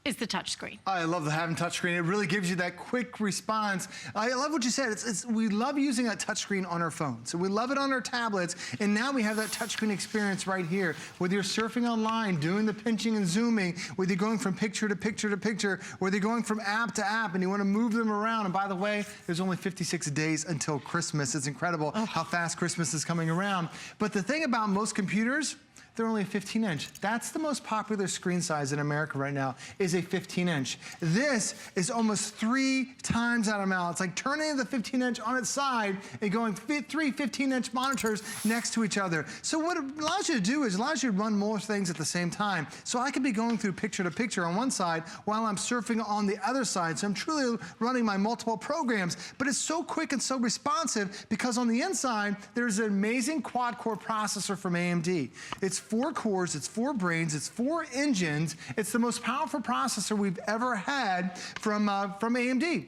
is the touchscreen.
I love the having touchscreen. It really gives you that quick response. I love what you said. We love using that touchscreen on our phones. So we love it on our tablets, and now we have that touchscreen experience right here. Whether you're surfing online, doing the pinching and zooming, whether you're going from picture to picture to picture, whether you're going from app to app and you want to move them around. And by the way, there's only 56 days until Christmas. It's incredible how fast Christmas is coming around. But the thing about most computers, they're only a 15-inch. That's the most popular screen size in America right now, is a 15-inch. This is almost 3 times that amount. It's like turning the 15-inch on its side and going 3 15-inch monitors next to each other. So what it allows you to do is it allows you to run more things at the same time. So I could be going through picture to picture on one side while I'm surfing on the other side. So I'm truly running my multiple programs, but it's so quick and so responsive because on the inside, there's an amazing quad-core processor from AMD. It's 4 cores, it's 4 brains, it's 4 engines. It's the most powerful processor we've ever had from AMD.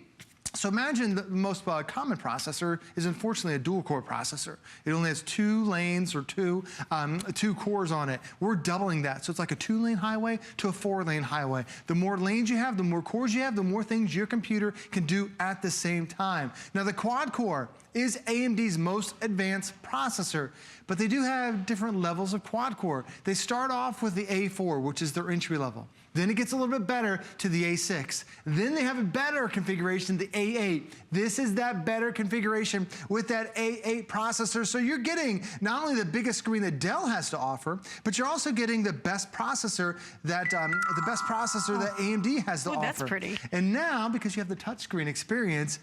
So imagine the most common processor is unfortunately a dual core processor. It only has 2 lanes or 2 cores on it. We're doubling that. So it's like a 2-lane highway to a 4-lane highway. The more lanes you have, the more cores you have, the more things your computer can do at the same time. Now the quad core is AMD's most advanced processor, but they do have different levels of quad core. They start off with the A4, which is their entry level. Then it gets a little bit better to the A6. Then they have a better configuration, the A8. This is that better configuration with that A8 processor. So you're getting not only the biggest screen that Dell has to offer, but you're also getting the best processor that AMD has to offer.
That's pretty.
And now, because you have the touchscreen experience,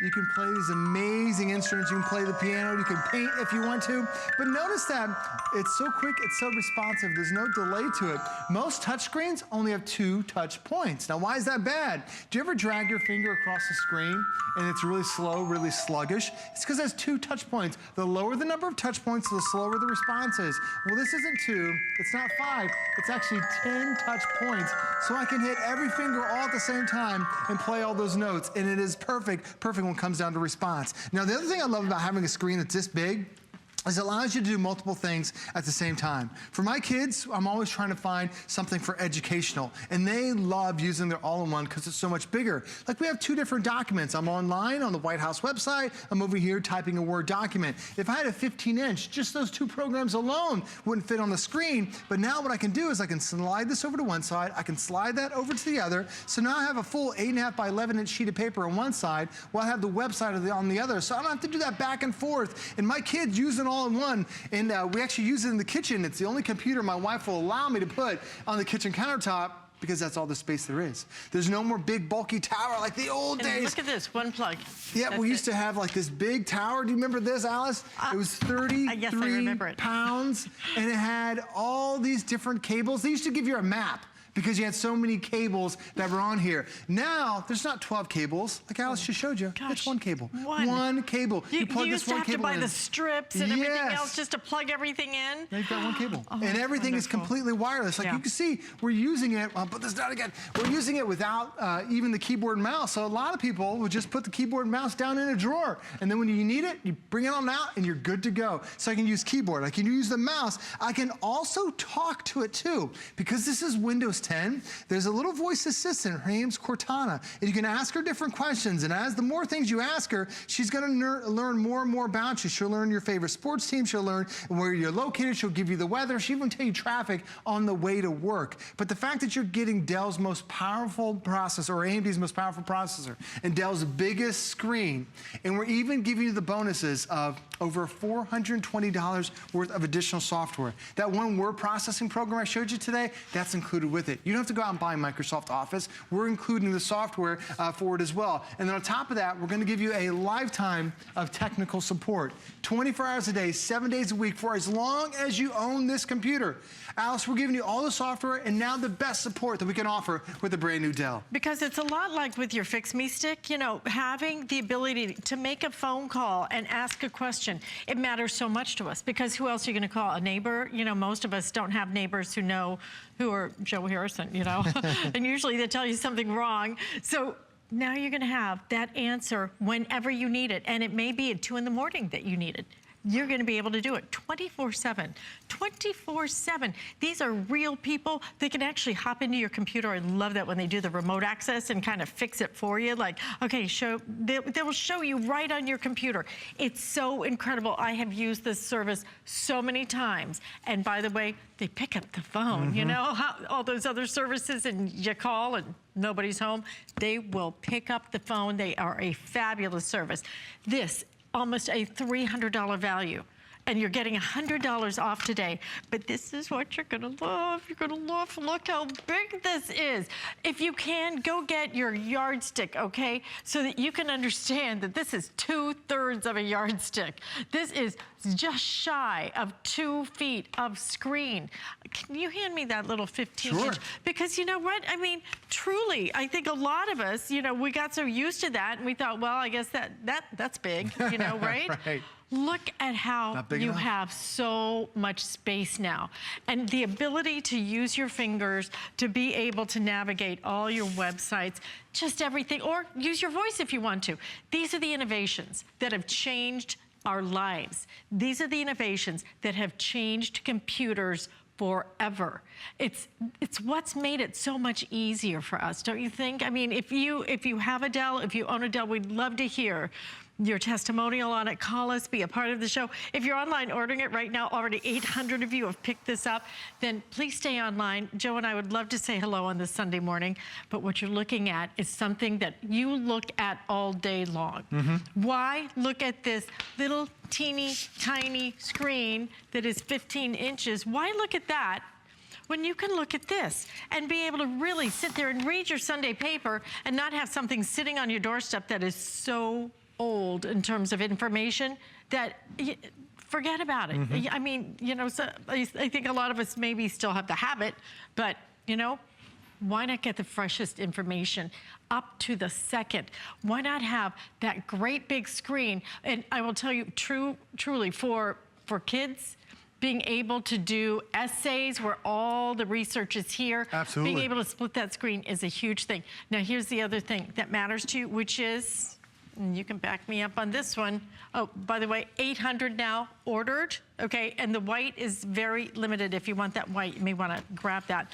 you can play these amazing instruments. You can play the piano. You can paint if you want to. But notice that it's so quick, it's so responsive. There's no delay to it. Most touchscreens only have 2 touch points. Now, why is that bad? Do you ever drag your finger across the screen and it's really slow, really sluggish? It's because it has 2 touch points. The lower the number of touch points, the slower the response is. Well, this isn't 2. It's not 5. It's actually 10 touch points. So I can hit every finger all at the same time and play all those notes. And it is perfect when it comes down to response. Now, the other thing I love about having a screen that's this big is it allows you to do multiple things at the same time. For my kids, I'm always trying to find something for educational, and they love using their all-in-one because it's so much bigger. Like we have 2 different documents. I'm online on the White House website. I'm over here typing a Word document. If I had a 15-inch, just those 2 programs alone wouldn't fit on the screen. But now what I can do is I can slide this over to one side. I can slide that over to the other. So now I have a full 8.5 by 11-inch sheet of paper on one side while I have the website on the other. So I don't have to do that back and forth. And my kids using all all-in-one, and we actually use it in the kitchen. It's the only computer my wife will allow me to put on the kitchen countertop, because that's all the space there is. There's no more big bulky tower like the old days.
Look at this, one plug.
Yeah,
That's
we used to have like this big tower. Do you remember this, Alice? It was 33
yes, I remember it.
pounds, and it had all these different cables. They used to give you a map because you had so many cables that were on here. Now, there's not 12 cables, like Alice just showed you.
Gosh,
it's one cable.
one.
One cable.
You
plug
used
this one
to have to
cable
buy
in.
the strips and everything
Yes.
else just to plug everything in.
Now you've got one cable.
Oh,
and everything is
wonderful.
completely wireless. Like
Yeah.
you can see, we're using it, I'll put this down again. We're using it without even the keyboard and mouse. So a lot of people would just put the keyboard and mouse down in a drawer. And then when you need it, you bring it on out and you're good to go. So I can use keyboard, I can use the mouse. I can also talk to it too. Because this is Windows 10, there's a little voice assistant. Her name's Cortana. And you can ask her different questions. And as the more things you ask her, she's gonna learn more and more about you. She'll learn your favorite sports team. She'll learn where you're located. She'll give you the weather. She'll even tell you traffic on the way to work. But the fact that you're getting Dell's most powerful processor, or AMD's most powerful processor, and Dell's biggest screen, and we're even giving you the bonuses of over $420 worth of additional software. That one word processing program I showed you today, that's included with it. You don't have to go out and buy Microsoft Office. We're including the software for it as well. And then on top of that, we're gonna give you a lifetime of technical support. 24 hours a day, 7 days a week, for as long as you own this computer. Alice, we're giving you all the software and now the best support that we can offer with a brand new Dell.
Because it's a lot like with your Fix Me stick, you know, having the ability to make a phone call and ask a question, it matters so much to us, because who else are you gonna call? A neighbor? You know, most of us don't have neighbors who are Joe Harrison, you know, and usually they tell you something wrong. So now you're gonna have that answer whenever you need it, and it may be at 2 in the morning that you need it. You're gonna be able to do it 24/7, 24/7. These are real people. They can actually hop into your computer. I love that when they do the remote access and kind of fix it for you. Like, okay, they will show you right on your computer. It's so incredible. I have used this service so many times. And by the way, they pick up the phone, you know, all those other services, and you call and nobody's home. They will pick up the phone. They are a fabulous service. This, almost a $300 value. And you're getting $100 off today. But this is what you're gonna love. You're gonna love, look how big this is. If you can, go get your yardstick, okay? So that you can understand that this is 2/3 of a yardstick. This is just shy of 2 feet of screen. Can you hand me that little 15-inch?
Sure.
Because you know what? I mean, truly, I think a lot of us, you know, we got so used to that and we thought, well, I guess that's big, you know, right?
Right.
Look at how
Not big
you
enough.
have so much space now. And the ability to use your fingers to be able to navigate all your websites, just everything, or use your voice if you want to. These are the innovations that have changed our lives. These are the innovations that have changed computers forever. It's what's made it so much easier for us, don't you think? I mean, if you have a Dell, if you own a Dell, we'd love to hear your testimonial on it. Call us, be a part of the show. If you're online ordering it right now, already 800 of you have picked this up, then please stay online. Joe and I would love to say hello on this Sunday morning, but what you're looking at is something that you look at all day long. Why look at this little teeny tiny screen that is 15 inches? Why look at that when you can look at this and be able to really sit there and read your Sunday paper and not have something sitting on your doorstep that is so old in terms of information that forget about it. I mean, you know, so I think a lot of us maybe still have the habit, but you know, why not get the freshest information up to the second? Why not have that great big screen? And I will tell you, truly for kids, being able to do essays where all the research is here.
Absolutely.
Being able to split that screen is a huge thing. Now, here's the other thing that matters to you, which is, and you can back me up on this one. Oh, by the way, 800 now ordered, okay? And the white is very limited. If you want that white, you may want to grab that.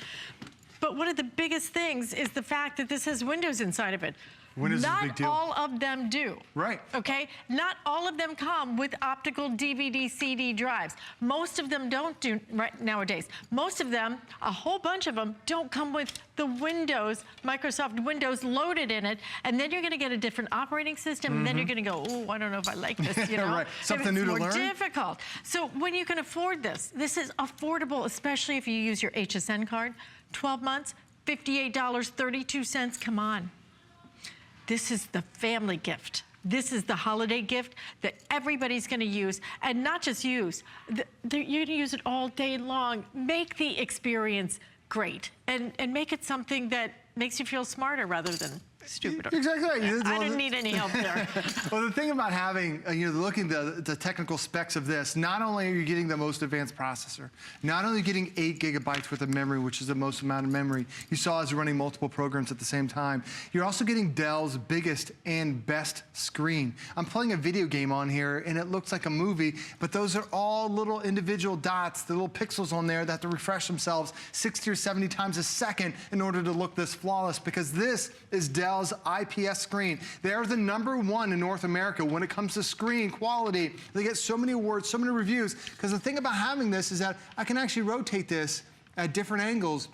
But one of the biggest things is the fact that this has Windows inside of it.
Windows is a
Not
big deal.
all of them do.
Right.
Okay? Not all of them come with optical DVD, CD drives. Most of them don't do right nowadays. Most of them, a whole bunch of them, don't come with the Windows, Microsoft Windows loaded in it. And then you're going to get a different operating system. And then you're going to go, oh, I don't know if I like this, you know?
Right. Something new to learn.
It's more difficult. So when you can afford this is affordable, especially if you use your HSN card. 12 months, $58.32. Come on. This is the family gift. This is the holiday gift that everybody's gonna use, and not just use. You're gonna use it all day long. Make the experience great, and make it something that makes you feel smarter rather than stupider.
Exactly right.
I didn't need any help there.
Well, the thing about having, looking at the technical specs of this, not only are you getting the most advanced processor, not only getting 8 gigabytes worth of memory, which is the most amount of memory you saw as running multiple programs at the same time, you're also getting Dell's biggest and best screen. I'm playing a video game on here, and it looks like a movie, but those are all little individual dots, the little pixels on there that have to refresh themselves 60 or 70 times a second in order to look this flawless, because this is Dell's IPS screen. They are the #1 in North America when it comes to screen quality. They get so many awards, so many reviews, because the thing about having this is that I can actually rotate this at different angles.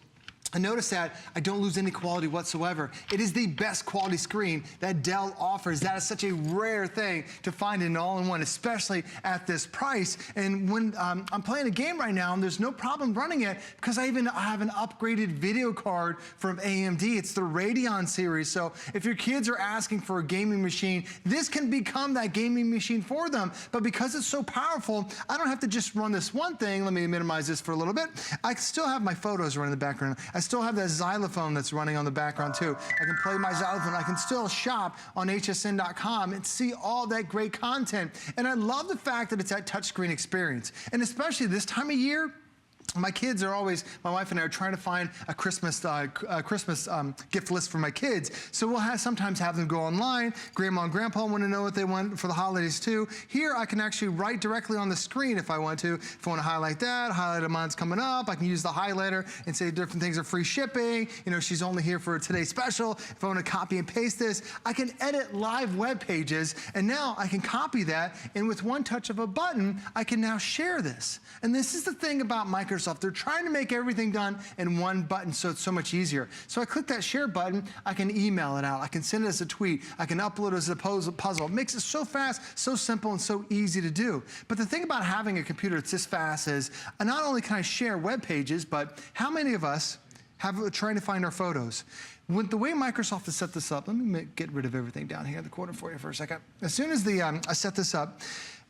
And notice that I don't lose any quality whatsoever. It is the best quality screen that Dell offers. That is such a rare thing to find in all-in-one, especially at this price. And when I'm playing a game right now, and there's no problem running it, because I have an upgraded video card from AMD. It's the Radeon series. So if your kids are asking for a gaming machine, this can become that gaming machine for them. But because it's so powerful, I don't have to just run this one thing. Let me minimize this for a little bit. I still have my photos running in the background. I still have that xylophone that's running on the background too. I can play my xylophone. I can still shop on hsn.com and see all that great content. And I love the fact that it's that touchscreen experience. And especially this time of year, my kids are always, my wife and I are trying to find a Christmas gift list for my kids. So we'll sometimes have them go online. Grandma and Grandpa want to know what they want for the holidays too. Here I can actually write directly on the screen if I want to. If I want to highlight that, highlight a month's coming up, I can use the highlighter and say different things are free shipping. You know, she's only here for today's special. If I want to copy and paste this, I can edit live web pages, and now I can copy that, and with one touch of a button, I can now share this. And this is the thing about Microsoft. They're trying to make everything done in one button, so it's so much easier. So I click that share button, I can email it out, I can send it as a tweet, I can upload it as a puzzle. It makes it so fast, so simple, and so easy to do. But the thing about having a computer that's this fast is, not only can I share web pages, but how many of us have trying to find our photos? With the way Microsoft has set this up, let me get rid of everything down here in the corner for you for a second. As soon as I set this up,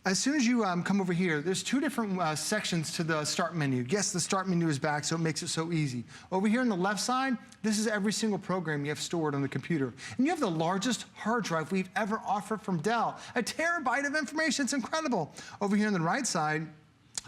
as soon as you come over here, there's 2 different sections to the start menu. Yes, the start menu is back, so it makes it so easy. Over here on the left side, this is every single program you have stored on the computer. And you have the largest hard drive we've ever offered from Dell. A terabyte of information, it's incredible. Over here on the right side,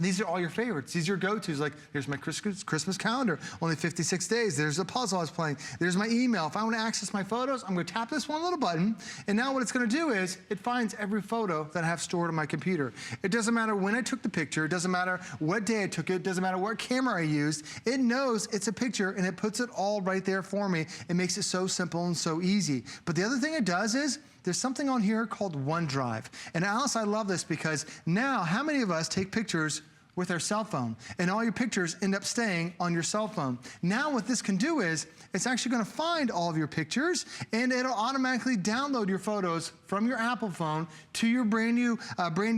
these are all your favorites. These are your go-tos. Like, here's my Christmas calendar, only 56 days. There's the puzzle I was playing. There's my email. If I want to access my photos, I'm going to tap this one little button, and now what it's going to do is it finds every photo that I have stored on my computer. It doesn't matter when I took the picture. It doesn't matter what day I took it. It doesn't matter what camera I used. It knows it's a picture, and it puts it all right there for me. It makes it so simple and so easy. But the other thing it does is, there's something on here called OneDrive. And Alice, I love this because now, how many of us take pictures with our cell phone, and all your pictures end up staying on your cell phone? Now what this can do is, it's actually gonna find all of your pictures, and it'll automatically download your photos from your Apple phone to your brand new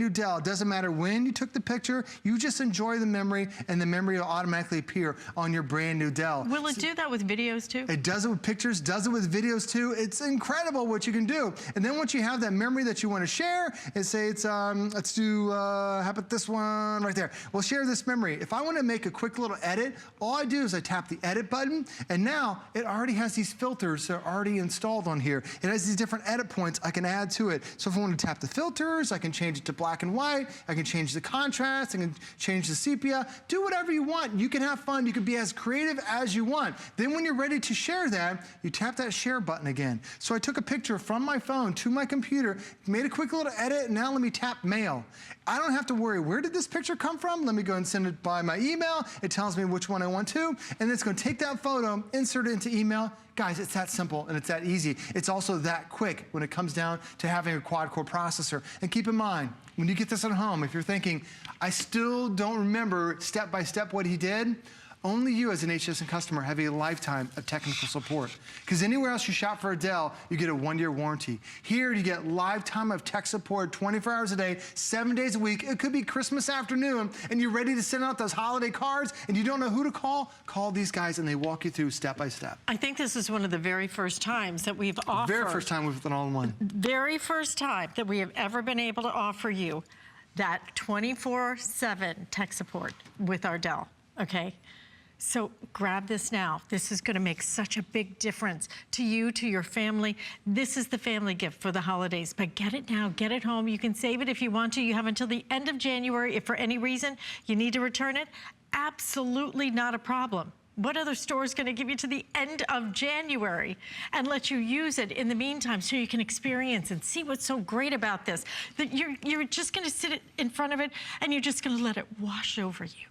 Dell. It doesn't matter when you took the picture, you just enjoy the memory, and the memory will automatically appear on your brand new Dell.
Will it do that with videos too?
It does it with pictures, does it with videos too. It's incredible what you can do. And then once you have that memory that you want to share, and say it's, let's do, how about this one right there? We'll share this memory. If I want to make a quick little edit, all I do is I tap the edit button, and now it already has these filters that are already installed on here. It has these different edit points I can add to it. So if I want to tap the filters, I can change it to black and white, I can change the contrast, I can change the sepia, do whatever you want. You can have fun, you can be as creative as you want. Then when you're ready to share that, you tap that share button again. So I took a picture from my phone to my computer, made a quick little edit, and now let me tap mail. I don't have to worry, where did this picture come from? Let me go and send it by my email. It tells me which one I want to, and it's going to take that photo, insert it into email, Guys, it's that simple and it's that easy. It's also that quick when it comes down to having a quad-core processor. And keep in mind, when you get this at home, if you're thinking, I still don't remember step-by-step what he did, only you as an HSN customer have a lifetime of technical support. Because anywhere else you shop for a Dell, you get a 1-year warranty. Here, you get lifetime of tech support 24 hours a day, 7 days a week. It could be Christmas afternoon, and you're ready to send out those holiday cards, and you don't know who to call. Call these guys, and they walk you through step by step.
I think this is one of the very first times that we've offered.
Very first time with an all-in-one.
Very first time that we have ever been able to offer you that 24/7 tech support with our Dell, okay? So grab this now. This is gonna make such a big difference to you, to your family. This is the family gift for the holidays, but get it now, get it home. You can save it if you want to. You have until the end of January. If for any reason you need to return it, absolutely not a problem. What other store is gonna give you to the end of January and let you use it in the meantime so you can experience and see what's so great about this? That you're just gonna sit in front of it and you're just gonna let it wash over you.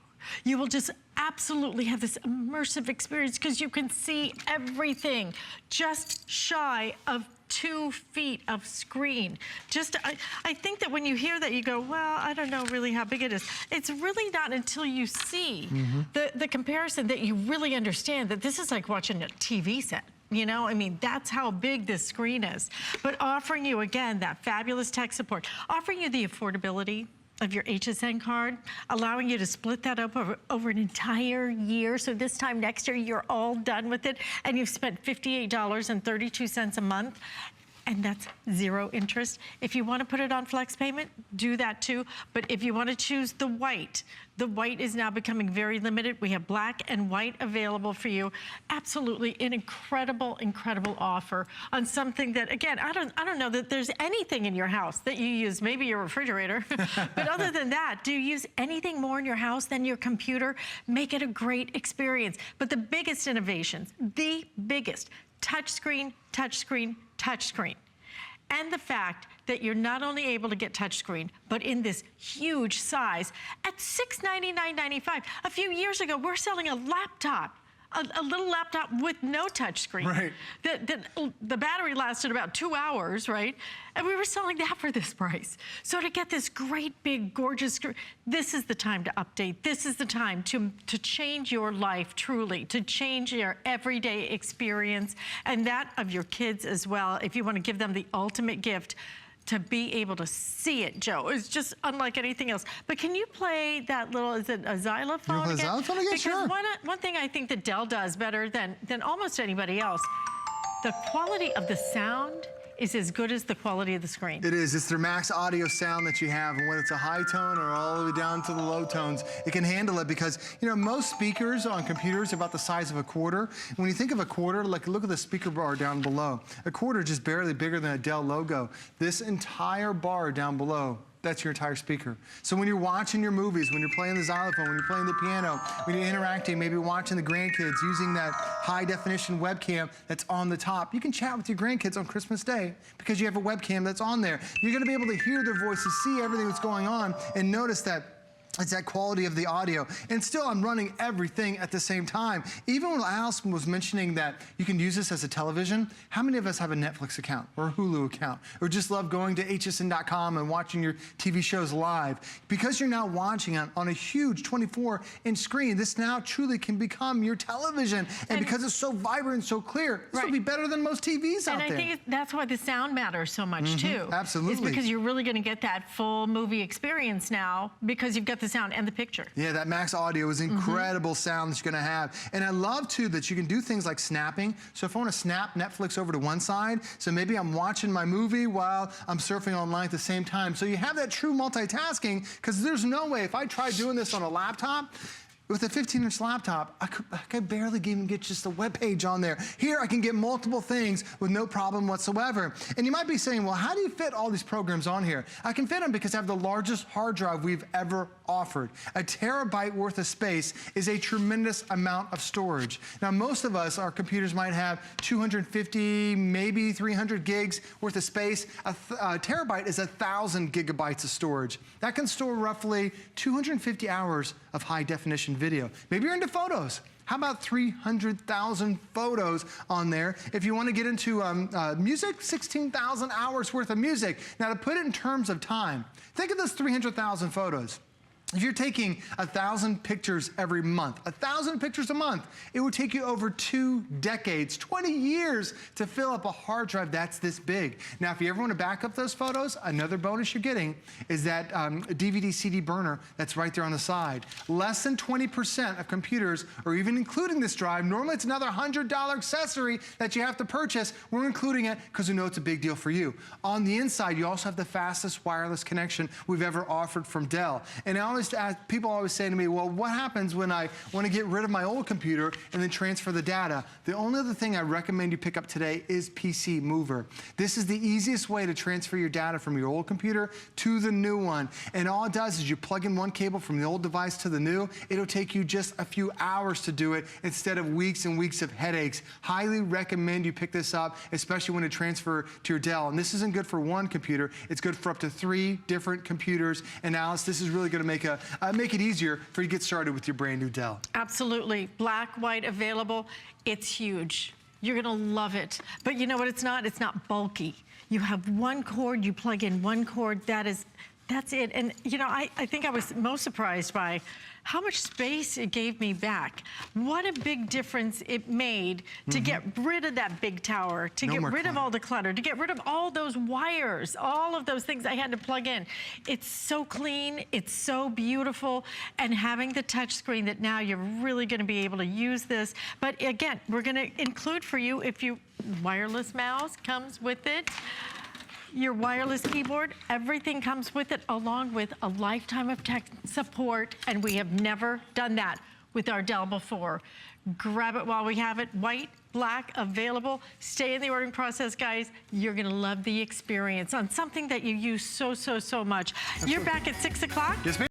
You will just absolutely have this immersive experience because you can see everything just shy of 2 feet of screen. I think that when you hear that, you go, well, I don't know really how big it is. It's really not until you see the comparison that you really understand that this is like watching a TV set. You know, I mean, that's how big this screen is. But offering you, again, that fabulous tech support, offering you the affordability of your HSN card, allowing you to split that up over an entire year. So this time next year, you're all done with it, and you've spent $58.32 a month. And that's 0 interest. If you want to put it on flex payment, do that too. But if you want to choose the white is now becoming very limited. We have black and white available for you. Absolutely an incredible, incredible offer on something that, again, I don't know that there's anything in your house that you use, maybe your refrigerator. But other than that, do you use anything more in your house than your computer? Make it a great experience. But the biggest innovations, the biggest, touchscreen, touchscreen, touchscreen. And the fact that you're not only able to get touchscreen, but in this huge size at $699.95. A few years ago, we're selling a laptop, a little laptop with no touchscreen.
Right.
The battery lasted about 2 hours, right? And we were selling that for this price. So to get this great, big, gorgeous screen, this is the time to update. This is the time to change your life, truly, to change your everyday experience and that of your kids as well. If you want to give them the ultimate gift, to be able to see it, Joe. It's just unlike anything else. But can you play that little, is it a xylophone again?
Xylophone again?
Because
sure.
one thing I think that Dell does better than almost anybody else, the quality of the sound is as good as the quality of the screen.
It is. It's their max audio sound that you have, and whether it's a high tone or all the way down to the low tones, it can handle it because, you know, most speakers on computers are about the size of a quarter. When you think of a quarter, like look at the speaker bar down below. A quarter just barely bigger than a Dell logo. This entire bar down below, that's your entire speaker. So when you're watching your movies, when you're playing the xylophone, when you're playing the piano, when you're interacting, maybe watching the grandkids using that high definition webcam that's on the top, you can chat with your grandkids on Christmas Day because you have a webcam that's on there. You're gonna be able to hear their voices, see everything that's going on, and notice that it's that quality of the audio. And still, I'm running everything at the same time. Even when Allison was mentioning that you can use this as a television, how many of us have a Netflix account or a Hulu account or just love going to hsn.com and watching your TV shows live? Because you're now watching on a huge 24-inch screen, this now truly can become your television. And because it's so vibrant and so clear, this will be better than most TVs out there.
And I think that's why the sound matters so much too.
Absolutely.
It's because you're really gonna get that full movie experience now because you've got the sound and the picture.
Yeah, that max audio is incredible sound that you're gonna have. And I love too that you can do things like snapping. So if I wanna snap Netflix over to one side, so maybe I'm watching my movie while I'm surfing online at the same time. So you have that true multitasking, because there's no way, if I tried doing this on a laptop, with a 15-inch laptop, I could barely even get just a web page on there. Here, I can get multiple things with no problem whatsoever. And you might be saying, well, how do you fit all these programs on here? I can fit them because I have the largest hard drive we've ever offered. A terabyte worth of space is a tremendous amount of storage. Now, most of us, our computers might have 250, maybe 300 gigs worth of space. A terabyte is 1,000 gigabytes of storage. That can store roughly 250 hours of high definition video. Maybe you're into photos. How about 300,000 photos on there? If you want to get into music, 16,000 hours worth of music. Now, to put it in terms of time, think of those 300,000 photos. If you're taking 1,000 pictures every month, 1,000 pictures a month, it would take you over 2 decades, 20 years to fill up a hard drive that's this big. Now, if you ever want to back up those photos, another bonus you're getting is that DVD CD burner that's right there on the side. Less than 20% of computers are even including this drive. Normally, it's another $100 accessory that you have to purchase. We're including it because we know it's a big deal for you. On the inside, you also have the fastest wireless connection we've ever offered from Dell. And people always say to me, well, what happens when I want to get rid of my old computer and then transfer the data? The only other thing I recommend you pick up today is PC Mover. This is the easiest way to transfer your data from your old computer to the new one. And all it does is you plug in one cable from the old device to the new. It'll take you just a few hours to do it instead of weeks and weeks of headaches. Highly recommend you pick this up, especially when you transfer to your Dell. And this isn't good for one computer. It's good for up to 3 different computers. And Alice, this is really going to make it easier for you to get started with your brand new Dell.
Absolutely. Black, white, available. It's huge. You're going to love it. But you know what it's not? It's not bulky. You have one cord, you plug in one cord, that's it. And you know, I think I was most surprised by how much space it gave me back. What a big difference it made to get rid of that big tower, to get rid of all the clutter, to get rid of all those wires, all of those things I had to plug in. It's so clean, it's so beautiful, and having the touch screen that now you're really gonna be able to use this. But again, we're gonna include for you, if you, wireless mouse comes with it. Your wireless keyboard, everything comes with it, along with a lifetime of tech support, and we have never done that with our Dell before. Grab it while we have it. White, black, available. Stay in the ordering process, guys. You're gonna love the experience on something that you use so much. You're back at 6 o'clock?
Yes, ma'am.